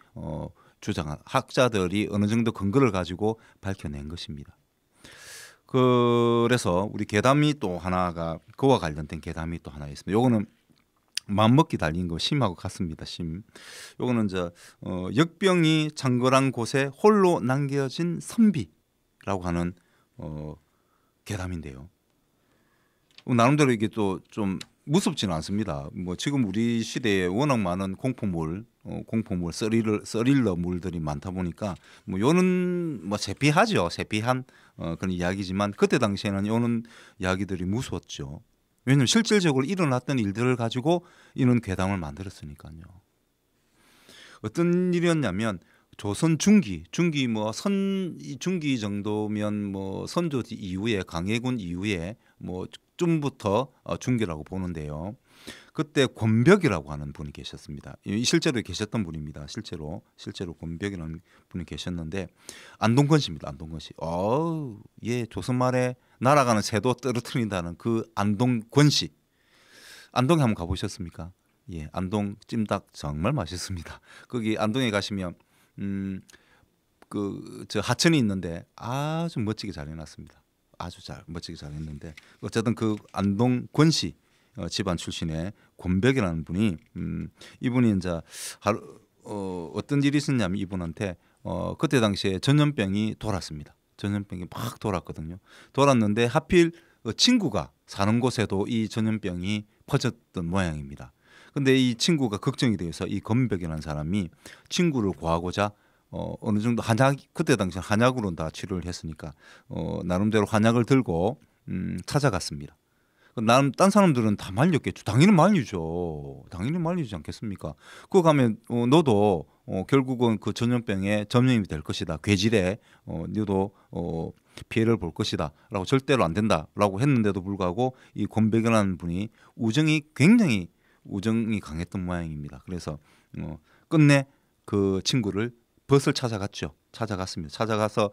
어느 정도 근거를 가지고 밝혀낸 것입니다. 그래서 우리 괴담이 또 하나가 그와 관련된 괴담이 또 하나 있습니다. 요거는 맘먹기 달린 거 심하고 같습니다. 심. 요거는 역병이 창궐한 곳에 홀로 남겨진 선비라고 하는 괴담인데요. 나름대로 이게 또 좀 무섭지는 않습니다. 뭐 지금 우리 시대에 워낙 많은 공포물, 스릴러물들이 많다 보니까 뭐 요는 뭐 세피하죠. 세피한 그런 이야기지만 그때 당시에는 요는 이야기들이 무서웠죠. 왜냐하면 실질적으로 일어났던 일들을 가지고 이런 괴담을 만들었으니까요. 어떤 일이었냐면 조선 중기 정도면 뭐 선조 이후에 강해군 이후에 뭐 쯤부터 중기라고 보는데요. 그때 권벽이라고 하는 분이 계셨습니다. 실제로 계셨던 분입니다. 실제로 권벽이라는 분이 계셨는데 안동권 씨입니다. 안동권 씨. 예, 조선 말에 날아가는 새도 떨어뜨린다는 그 안동권 씨. 안동에 한번 가보셨습니까? 예, 안동 찜닭 정말 맛있습니다. 거기 안동에 가시면 저 하천이 있는데 아주 멋지게 잘 해놨습니다. 아주 멋지게 잘 했는데 어쨌든 그 안동 권씨 집안 출신의 권백이라는 분이 이분이 이제 어떤 일이 있었냐면 이분한테 그때 당시에 전염병이 돌았습니다. 전염병이 막 돌았거든요. 돌았는데 하필 친구가 사는 곳에도 이 전염병이 퍼졌던 모양입니다. 근데 이 친구가 걱정이 돼서 이 권백이라는 사람이 친구를 구하고자 어느 정도 그때 당시 한약으로 다 치료를 했으니까 나름대로 한약을 들고 찾아갔습니다. 딴 사람들은 다 말렸겠죠. 당연히 말리죠. 당연히 말리지 않겠습니까? 그거 가면 너도 결국은 그 전염병에 점령이 될 것이다. 괴질에 너도 피해를 볼 것이다. 라고 절대로 안 된다라고 했는데도 불구하고 이 권백이라는 분이 굉장히 우정이 강했던 모양입니다. 그래서 끝내 그 친구를 벗을 찾아갔습니다. 찾아가서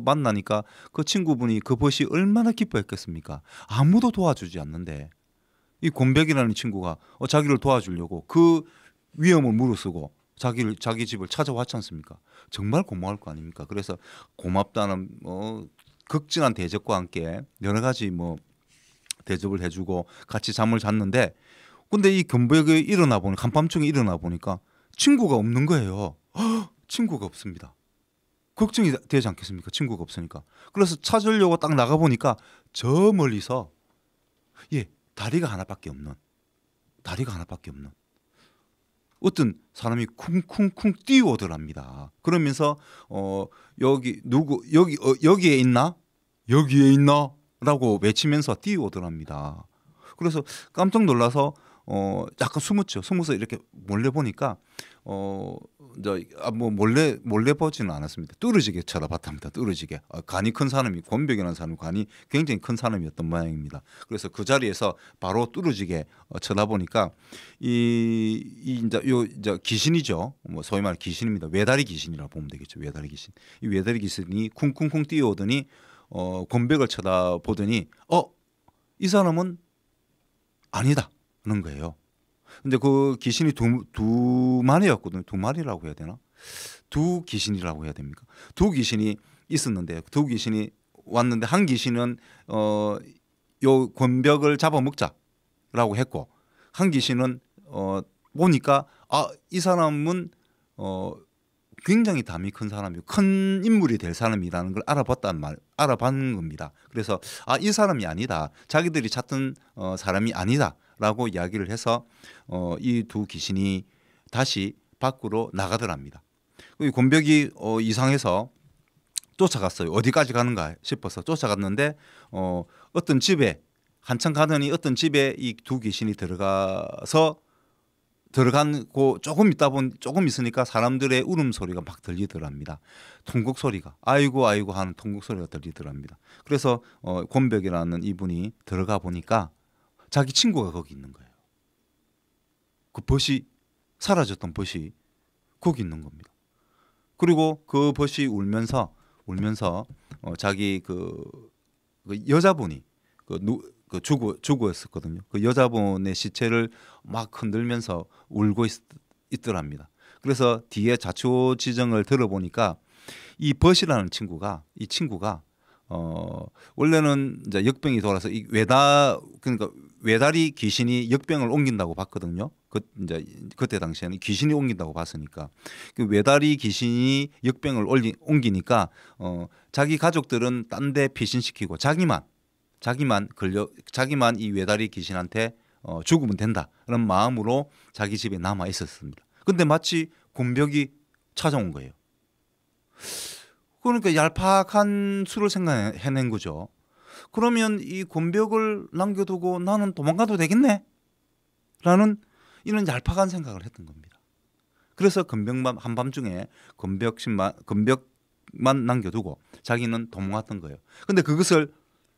만나니까 그 친구분이 그 벗이 얼마나 기뻐했겠습니까? 아무도 도와주지 않는데 이 권백이라는 친구가 자기를 도와주려고 그 위험을 무릅쓰고 자기 집을 찾아왔지 않습니까? 정말 고마울 거 아닙니까? 그래서 고맙다는 극진한 대접과 함께 여러 가지 대접을 해주고 같이 잠을 잤는데 근데 이 권백이 한밤중에 일어나 보니까 친구가 없는 거예요. 친구가 없습니다. 걱정이 되지 않겠습니까? 친구가 없으니까. 그래서 찾으려고 딱 나가보니까 저 멀리서 다리가 하나밖에 없는 어떤 사람이 쿵쿵쿵 뛰어오더랍니다. 그러면서 여기 누구 여기에 있나? 여기에 있나? 라고 외치면서 뛰어오더랍니다. 그래서 깜짝 놀라서 약간 숨었죠. 숨어서 이렇게 몰래 보니까 뭐 몰래 보지는 않았습니다. 뚫어지게 쳐다봤답니다. 뚫어지게. 간이 큰 사람이 권벽이라는 사람이 간이 굉장히 큰 사람이었던 모양입니다. 그래서 그 자리에서 바로 뚫어지게 쳐다보니까 이제 귀신이죠. 뭐 소위 말해 귀신입니다. 외다리 귀신이라고 보면 되겠죠. 외다리 귀신. 이 외다리 귀신이 쿵쿵쿵 뛰어오더니 권벽을 쳐다보더니 이 사람은 아니다는 거예요. 근데 그 귀신이 두 마리였거든요. 두 마리라고 해야 되나? 두 귀신이라고 해야 됩니까? 두 귀신이 있었는데 두 귀신이 왔는데 한 귀신은 요 권벽을 잡아먹자라고 했고 한 귀신은 보니까 이 사람은 굉장히 담이 큰 사람이고 큰 인물이 될 사람이라는 걸 알아봤는 겁니다. 그래서 이 사람이 아니다. 자기들이 찾던 사람이 아니다라고 이야기를 해서 이 두 귀신이 다시 밖으로 나가더랍니다. 이 권벽이 이상해서 쫓아갔어요. 어디까지 가는가 싶어서 쫓아갔는데 어떤 집에 한참 가더니 어떤 집에 이 두 귀신이 들어가고 조금 있으니까 사람들의 울음소리가 막 들리더랍니다. 통곡 소리가 아이고 아이고 하는 통곡 소리가 들리더랍니다. 그래서 권벽이라는 이분이 들어가 보니까 자기 친구가 거기 있는 거예요. 그 벗이 사라졌던 벗이 거기 있는 겁니다. 그리고 그 벗이 울면서 자기 그 여자분이 죽었었거든요. 그 여자분의 시체를 막 흔들면서 울고 있더랍니다. 그래서 뒤에 자초지정을 들어보니까 이 벗이라는 친구가 원래는 이제 역병이 돌아서 그러니까 외다리 귀신이 역병을 옮긴다고 봤거든요. 그때 당시에는 귀신이 옮긴다고 봤으니까 그 외다리 귀신이 역병을 옮기니까 자기 가족들은 딴 데 피신시키고 자기만 이 외다리 귀신한테 죽으면 된다라는 마음으로 자기 집에 남아 있었습니다. 근데 마치 권벽이 찾아온 거예요. 그러니까 얄팍한 수를 생각해낸 거죠. 그러면 이 권벽을 남겨두고 나는 도망가도 되겠네? 라는 이런 얄팍한 생각을 했던 겁니다. 그래서 권벽만 한밤중에 권벽만 남겨두고 자기는 도망갔던 거예요. 근데 그것을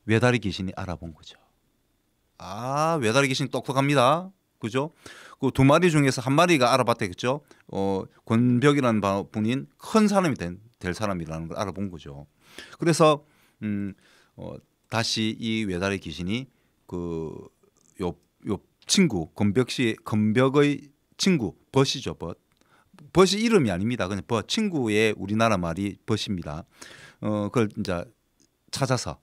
외다리 귀신이 알아본 거죠. 외다리 귀신 똑똑합니다. 그죠? 그 두 마리 중에서 한 마리가 알아봤겠죠. 권벽이라는 분인 큰 사람이 될 사람이라는 걸 알아본 거죠. 그래서 다시 이 외다리 귀신이 요 친구 권벽의 친구 벗이죠. 벗이 이름이 아닙니다. 그냥 친구의 우리나라 말이 벗입니다. 그걸 이제 찾아서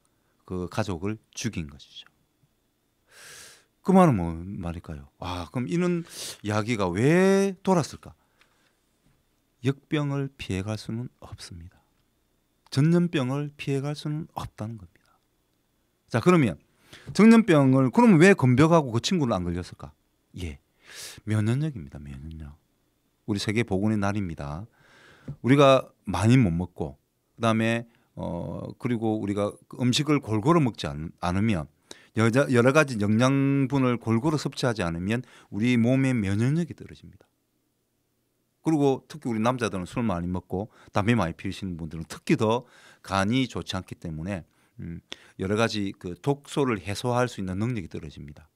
그 가족을 죽인 것이죠. 그 말은 뭐 말일까요? 그럼 이런 이야기가 왜 돌았을까? 역병을 피해갈 수는 없습니다. 전염병을 피해갈 수는 없다는 겁니다. 자, 그러면 전염병을 그러면 왜 권벽하고 그 친구는 안 걸렸을까? 면역력입니다. 면역력. 우리 세계 보건의 날입니다. 우리가 많이 못 먹고 그다음에 그리고 우리가 음식을 골고루 먹지 않으면 여러 가지 영양분을 골고루 섭취하지 않으면 우리 몸의 면역력이 떨어집니다. 그리고 특히 우리 남자들은 술 많이 먹고 담배 많이 피우시는 분들은 특히 더 간이 좋지 않기 때문에 여러 가지 그 독소를 해소할 수 있는 능력이 떨어집니다.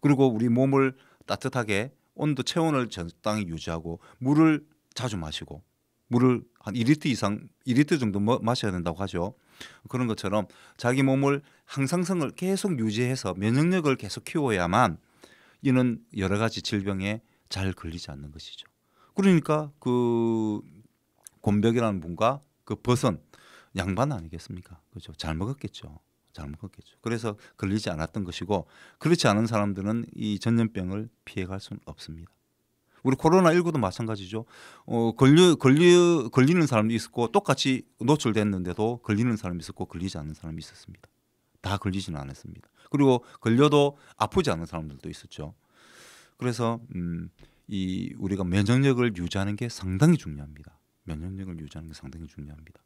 그리고 우리 몸을 따뜻하게 체온을 적당히 유지하고 물을 자주 마시고 물을 한 2리터 정도 마셔야 된다고 하죠. 그런 것처럼 자기 몸을 항상성을 계속 유지해서 면역력을 계속 키워야만 이는 여러 가지 질병에 잘 걸리지 않는 것이죠. 그러니까 그 권벽이라는 분과 그 벗은 양반 아니겠습니까? 그렇죠. 잘 먹었겠죠. 그래서 걸리지 않았던 것이고 그렇지 않은 사람들은 이 전염병을 피해갈 수는 없습니다. 우리 코로나19도 마찬가지죠. 걸리는 사람도 있었고 똑같이 노출됐는데도 걸리는 사람이 있었고 걸리지 않는 사람이 있었습니다. 다 걸리지는 않았습니다. 그리고 걸려도 아프지 않은 사람들도 있었죠. 그래서 이 우리가 면역력을 유지하는 게 상당히 중요합니다. 면역력을 유지하는 게 상당히 중요합니다.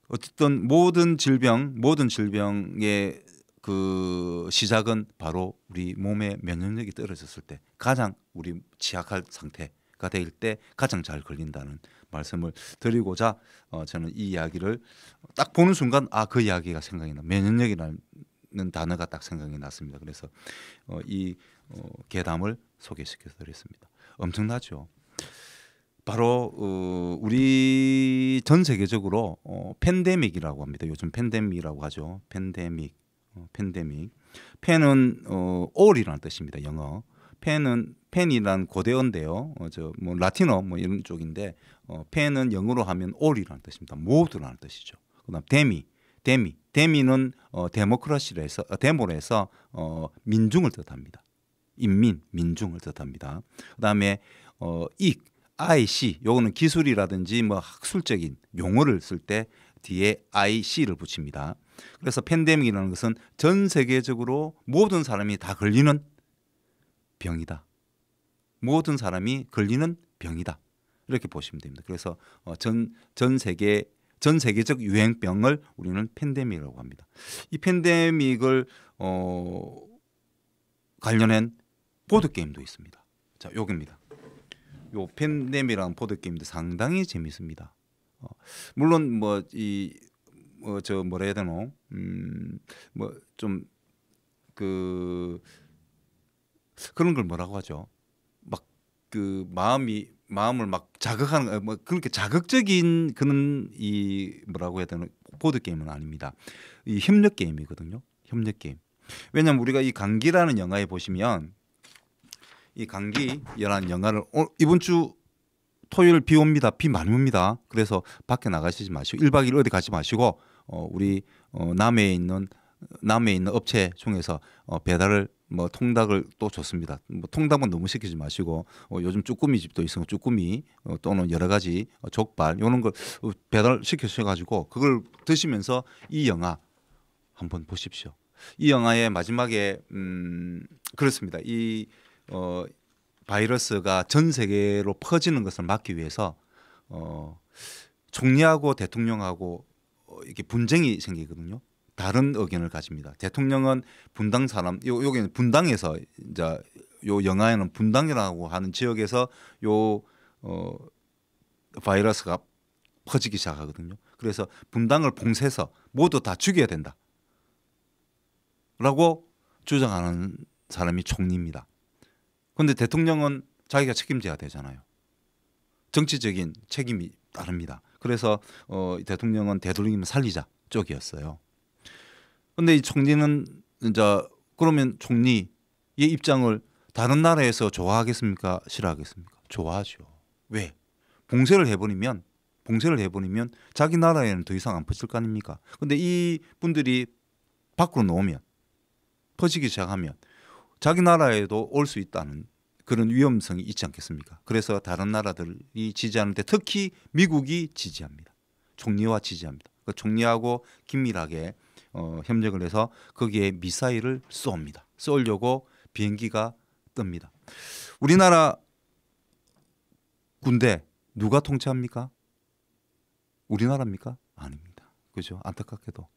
어쨌든 모든 질병의 그 시작은 바로 우리 몸의 면역력이 떨어졌을 때 가장 우리 취약할 상태가 될 때 가장 잘 걸린다는 말씀을 드리고자 저는 이 이야기를 딱 보는 순간 그 이야기가 생각이 나. 면역력이라는 단어가 딱 생각이 났습니다. 그래서 이 괴담을 소개시켜 드렸습니다. 엄청나죠. 바로 우리 전 세계적으로 팬데믹이라고 합니다. 요즘 팬데믹이라고 하죠. 팬데믹. 팬은 all이라는 뜻입니다. 영어. 팬이란 고대어인데요. 뭐 라틴어 뭐 이런 쪽인데 팬은 영어로 하면 all이라는 뜻입니다. 모두라는 뜻이죠. 그다음 데미는 데모로 해서 민중을 뜻합니다. 민중을 뜻합니다. 그다음에 IC 요거는 기술이라든지 뭐 학술적인 용어를 쓸 때 뒤에 IC를 붙입니다. 그래서 팬데믹이라는 것은 전 세계적으로 모든 사람이 다 걸리는 병이다. 모든 사람이 걸리는 병이다. 이렇게 보시면 됩니다. 그래서 전 세계적 유행병을 우리는 팬데믹이라고 합니다. 이 팬데믹을 관련한 보드 게임도 있습니다. 자, 여기입니다. 요 팬데믹이라는 보드 게임도 상당히 재밌습니다. 물론 뭐라 해야 되노? 뭐 좀 그런 걸 뭐라고 하죠? 막 그 마음을 막 자극하는 뭐 그렇게 자극적인 그런 이 뭐라고 해야 되나 보드 게임은 아닙니다. 이 협력 게임이거든요. 협력 게임. 왜냐하면 우리가 이 감기라는 영화에 보시면 이 감기라는 영화를 이번 주 토요일 비 옵니다. 비 많이 옵니다. 그래서 밖에 나가시지 마시고 1박 2일 어디 가지 마시고 우리 남해에 있는 업체 중에서 배달을 뭐 통닭을 또 줬습니다. 뭐 통닭은 너무 시키지 마시고 요즘 쭈꾸미 집도 있으면 쭈꾸미 또는 여러 가지 족발 이런 걸 배달 시켜주셔가지고 그걸 드시면서 이 영화 한번 보십시오. 이 영화의 마지막에 그렇습니다. 이 바이러스가 전 세계로 퍼지는 것을 막기 위해서 총리하고 대통령하고 이렇게 분쟁이 생기거든요. 다른 의견을 가집니다. 대통령은 분당 사람, 여기는 분당에서 이제 요 영화에는 분당이라고 하는 지역에서 요 바이러스가 퍼지기 시작하거든요. 그래서 분당을 봉쇄해서 모두 다 죽여야 된다라고 주장하는 사람이 총리입니다. 그런데 대통령은 자기가 책임져야 되잖아요. 정치적인 책임이 따릅니다. 그래서 대통령은 되도록이면 살리자 쪽이었어요. 그런데 이 총리는 이제 그러면 총리의 입장을 다른 나라에서 좋아하겠습니까? 싫어하겠습니까? 좋아하죠. 왜? 봉쇄를 해버리면 자기 나라에는 더 이상 안 퍼질 거 아닙니까? 그런데 이 분들이 밖으로 나오면 퍼지기 시작하면 자기 나라에도 올 수 있다는 그런 위험성이 있지 않겠습니까? 그래서 다른 나라들이 지지하는데 특히 미국이 지지합니다. 총리와 지지합니다. 그 총리하고 긴밀하게 협력을 해서 거기에 미사일을 쏩니다. 쏘려고 비행기가 뜹니다. 우리나라 군대 누가 통치합니까? 우리나라입니까? 아닙니다. 그죠? 안타깝게도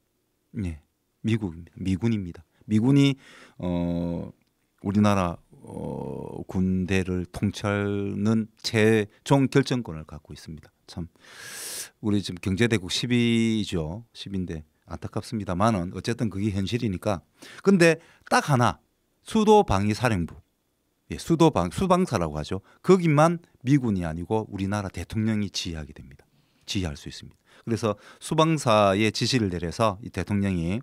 네, 미국입니다. 미군입니다. 미군이 우리나라 군대를 통치하는 최종 결정권을 갖고 있습니다. 참 우리 지금 경제대국 10위죠. 10인데 안타깝습니다만은 어쨌든 그게 현실이니까. 근데 딱 하나 수도방위사령부, 수방사라고 하죠. 거기만 미군이 아니고 우리나라 대통령이 지휘하게 됩니다. 지휘할 수 있습니다. 그래서 수방사의 지시를 내려서 이 대통령이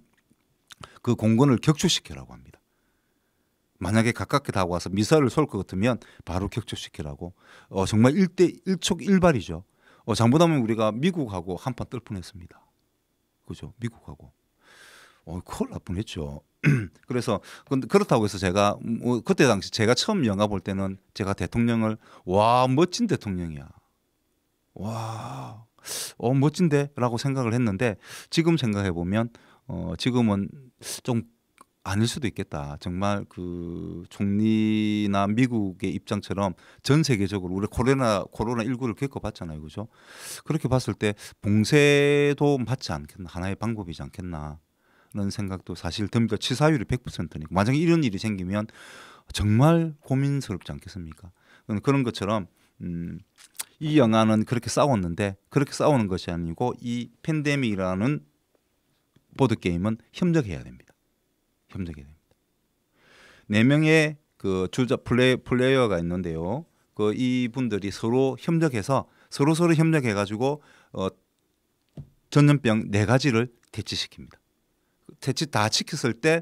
그 공군을 격추시키라고 합니다. 만약에 가깝게 다가와서 미사일을 쏠 것 같으면 바로 격추시키라고. 정말 일촉일발이죠. 장보다면 우리가 미국하고 한판 뜰 뻔했습니다. 그죠? 미국하고. 큰일 날 뻔했죠. 그래서 그렇다고 해서 제가 그때 당시 제가 처음 영화 볼 때는 제가 대통령을 와 멋진 대통령이야. 와 멋진데라고 생각을 했는데 지금 생각해 보면 지금은 좀 아닐 수도 있겠다. 정말 그 총리나 미국의 입장처럼 전 세계적으로 우리 코로나 19를 겪어봤잖아요, 그죠? 그렇게 봤을 때 봉쇄도 맞지 않겠나, 하나의 방법이지 않겠나. 는 생각도 사실 듭니다. 치사율이 100%니까 만약에 이런 일이 생기면 정말 고민스럽지 않겠습니까? 그런 것처럼 이 영화는 그렇게 싸웠는데 그렇게 싸우는 것이 아니고 이 팬데믹이라는 보드 게임은 협력해야 됩니다. 협력해야 됩니다. 4명의 그 주자 플레이어가 있는데요. 그 이분들이 서로 협력해서 서로 협력해 가지고 전염병 4가지를 대치시킵니다. 대치 다 지켰을 때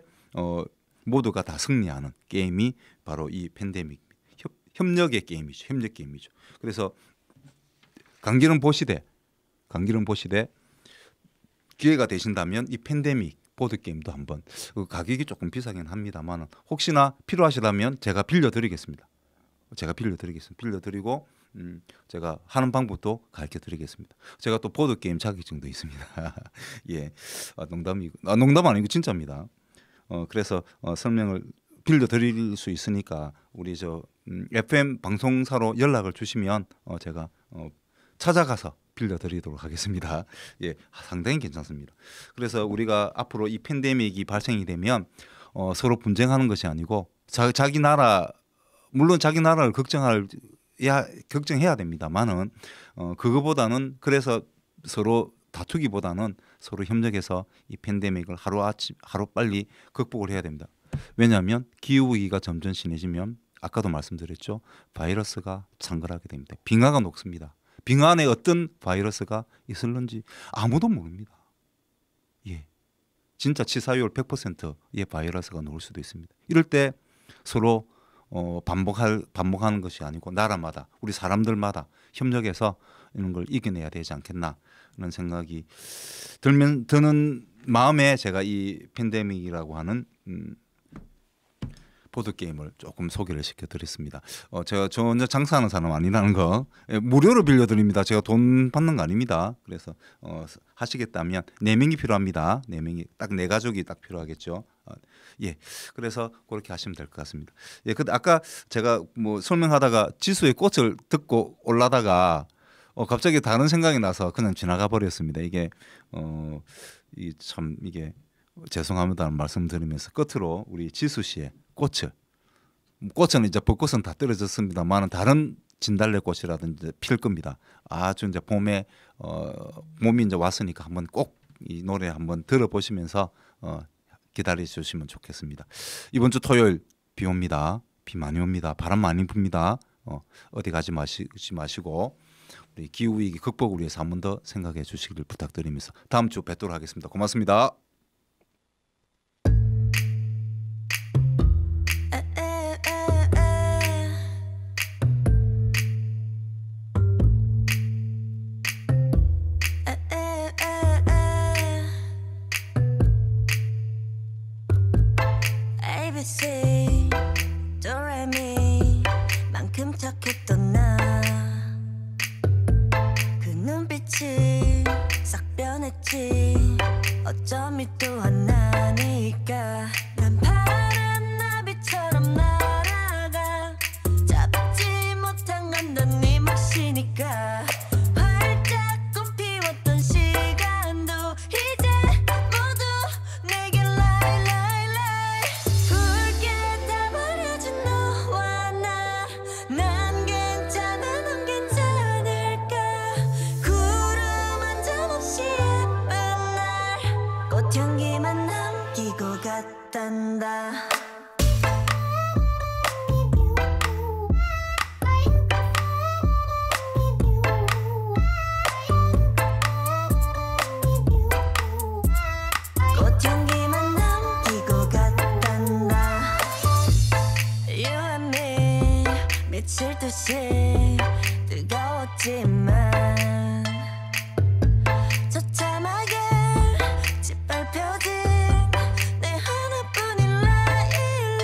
모두가 다 승리하는 게임이 바로 이 팬데믹 협력의 게임이죠. 협력 게임이죠. 그래서 강기름 보시되 기회가 되신다면 이 팬데믹 보드 게임도 한번 가격이 조금 비싸긴 합니다만 혹시나 필요하시다면 제가 빌려드리겠습니다. 빌려드리고 제가 하는 방법도 가르쳐드리겠습니다. 제가 또 보드 게임 자격증도 있습니다. 예, 농담 아니고 진짜입니다. 그래서 설명을 빌려드릴 수 있으니까 우리 저 FM 방송사로 연락을 주시면 제가 찾아가서 빌려드리도록 하겠습니다. 예, 상당히 괜찮습니다. 그래서 우리가 앞으로 이 팬데믹이 발생이 되면 서로 분쟁하는 것이 아니고 자기 나라 물론 자기 나라를 걱정해야 됩니다만은 그거보다는 그래서 서로 다투기보다는 서로 협력해서 이 팬데믹을 하루 빨리 극복을 해야 됩니다. 왜냐하면 기후 위기가 점점 심해지면 아까도 말씀드렸죠. 바이러스가 창궐하게 됩니다. 빙하가 녹습니다. 빙하안에 어떤 바이러스가 있을는지 아무도 모릅니다. 예, 진짜 치사율 100%의 바이러스가 녹을 수도 있습니다. 이럴 때 서로 반복하는 것이 아니고 나라마다 우리 사람들마다 협력해서 이런 걸 이겨내야 되지 않겠나 하는 생각이 드는 마음에 제가 이 팬데믹이라고 하는 보드 게임을 조금 소개를 시켜드렸습니다. 제가 저 혼자 장사하는 사람 아니라는 거 무료로 빌려드립니다. 제가 돈 받는 거 아닙니다. 그래서 하시겠다면 4명이 필요합니다. 4명이 딱 4가족이 딱 필요하겠죠. 예, 그래서 그렇게 하시면 될 것 같습니다. 예, 근데 아까 제가 뭐 설명하다가 지수의 꽃을 듣고 올라다가 갑자기 다른 생각이 나서 그냥 지나가 버렸습니다. 이게 이게 죄송합니다는 말씀드리면서 끝으로 우리 지수 씨의 꽃은 이제 벚꽃은 다 떨어졌습니다만 다른 진달래꽃이라든지 필 겁니다. 아주 이제 봄에 봄이 이제 왔으니까 한번 꼭 이 노래 한번 들어보시면서 기다려 주시면 좋겠습니다. 이번 주 토요일 비 옵니다. 비 많이 옵니다. 바람 많이 붑니다. 어디 가지 마시고 우리 기후 위기 극복을 위해서 한 번 더 생각해 주시길 부탁드리면서 다음 주 뵙도록 하겠습니다. 고맙습니다. ABC 도레미 만큼 착했던 나 그 눈빛이 싹 변했지 어쩜 또 하나니까 난 파란 나비처럼 날아가 잡지 못한 건 넌 네 몫이니까 활짝 꽃피웠던 시간도 이제 모두 내게 lie lie lie 붉게 다 버려진 너와 난 괜찮아 넌 괜찮을까 구름 한 점 없이 예쁜 날 꽃향기만 남기고 갔단다 꽃향기만 남기고 갔단다 You and me 미칠 듯이 뜨거웠지만 처참하게 짓밟혀진 내 하나뿐인 라일락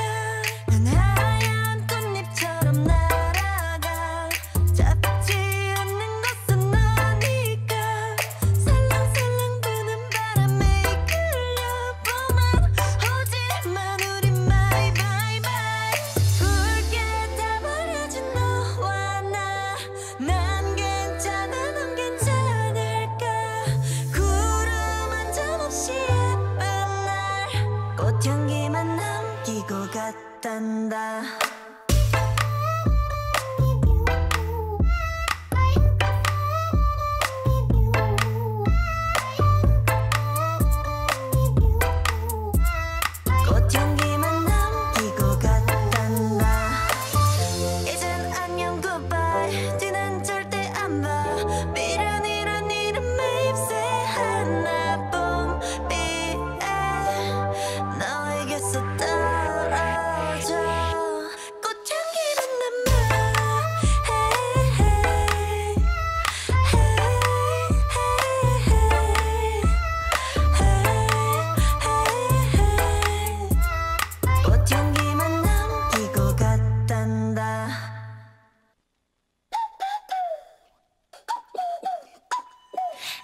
난 하얀 꽃잎처럼 날아가 잡지 않는 것은 너니까 살랑살랑 부는 바람에 이끌려 봄만 오지만 같단다. 꽃향기만 남기고 갔단다. 이젠 안녕 굿바이 뒤는 절대 안 봐. 미련이란 이름에 입새하나 봄비에 너에게서 떨어져. 꽃향기만 남아. 꽃향기만 남기고 갔단다.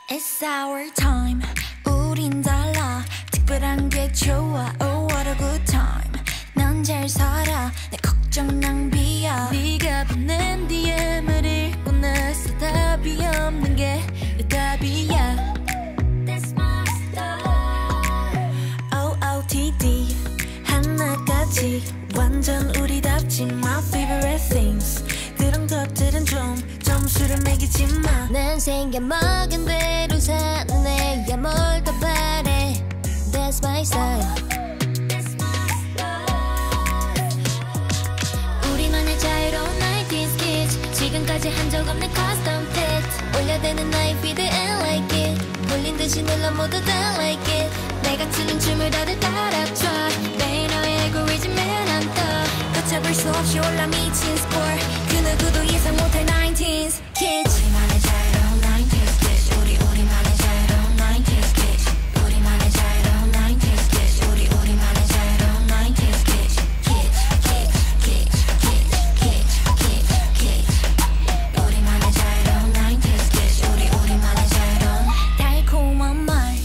It's our time. 우린 달라. 특별한 게 좋아. Oh what a good time. 넌 잘 살아. 내 걱정 낭비야. 네가 보낸 DM을 읽고 나서 답이 없는 게 내 답이야. That's my style. OOTD 하나까지 완전 우리답지. My favorite things. 그런 것들은 좀 점수를 매기지 마. 난 생겨먹은 대로 사는 애야. 뭘 더 바래. That's my style. 우리만의 자유로운 90s kids. 지금까지 한 적 없는 custom fit. 올려대는 나의 feed and like it. 몰린 듯이 눌러 모두 다 like it. 내가 트는 춤을 다들 따라춰. 매일 너의 알고리즘에 난 떠. 걷잡을 수 없이 올라 미친 score. 그 누구도 예상 못할 19s kids. 우리만의 자유로운 90s kids. 우리만의 자유로운 90s kids. 우리만의 자유로운 90s kids. 우리만의 자유로운 90s kids. 우리만의 자유로운 90s kids. 우리만의 자유로운. 달콤한 말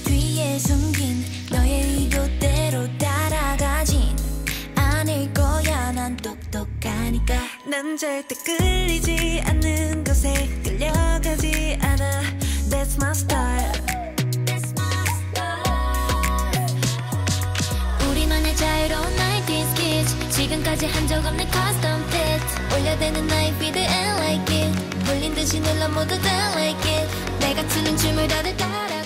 뒤에 숨긴 너의 의도대로 따라가진 않을 거야. 난 똑똑하니까. 난 절대 끌리지 않는 것에 끌려가지 않아. That's my style. 우리만의 자유로운 90s kids. 지금까지 한 적 없는 custom fit. 올려대는 나의 feed and like it. 몰린 듯이 눌러 모두 다 like it. 내가 트는 춤을 다들 따라.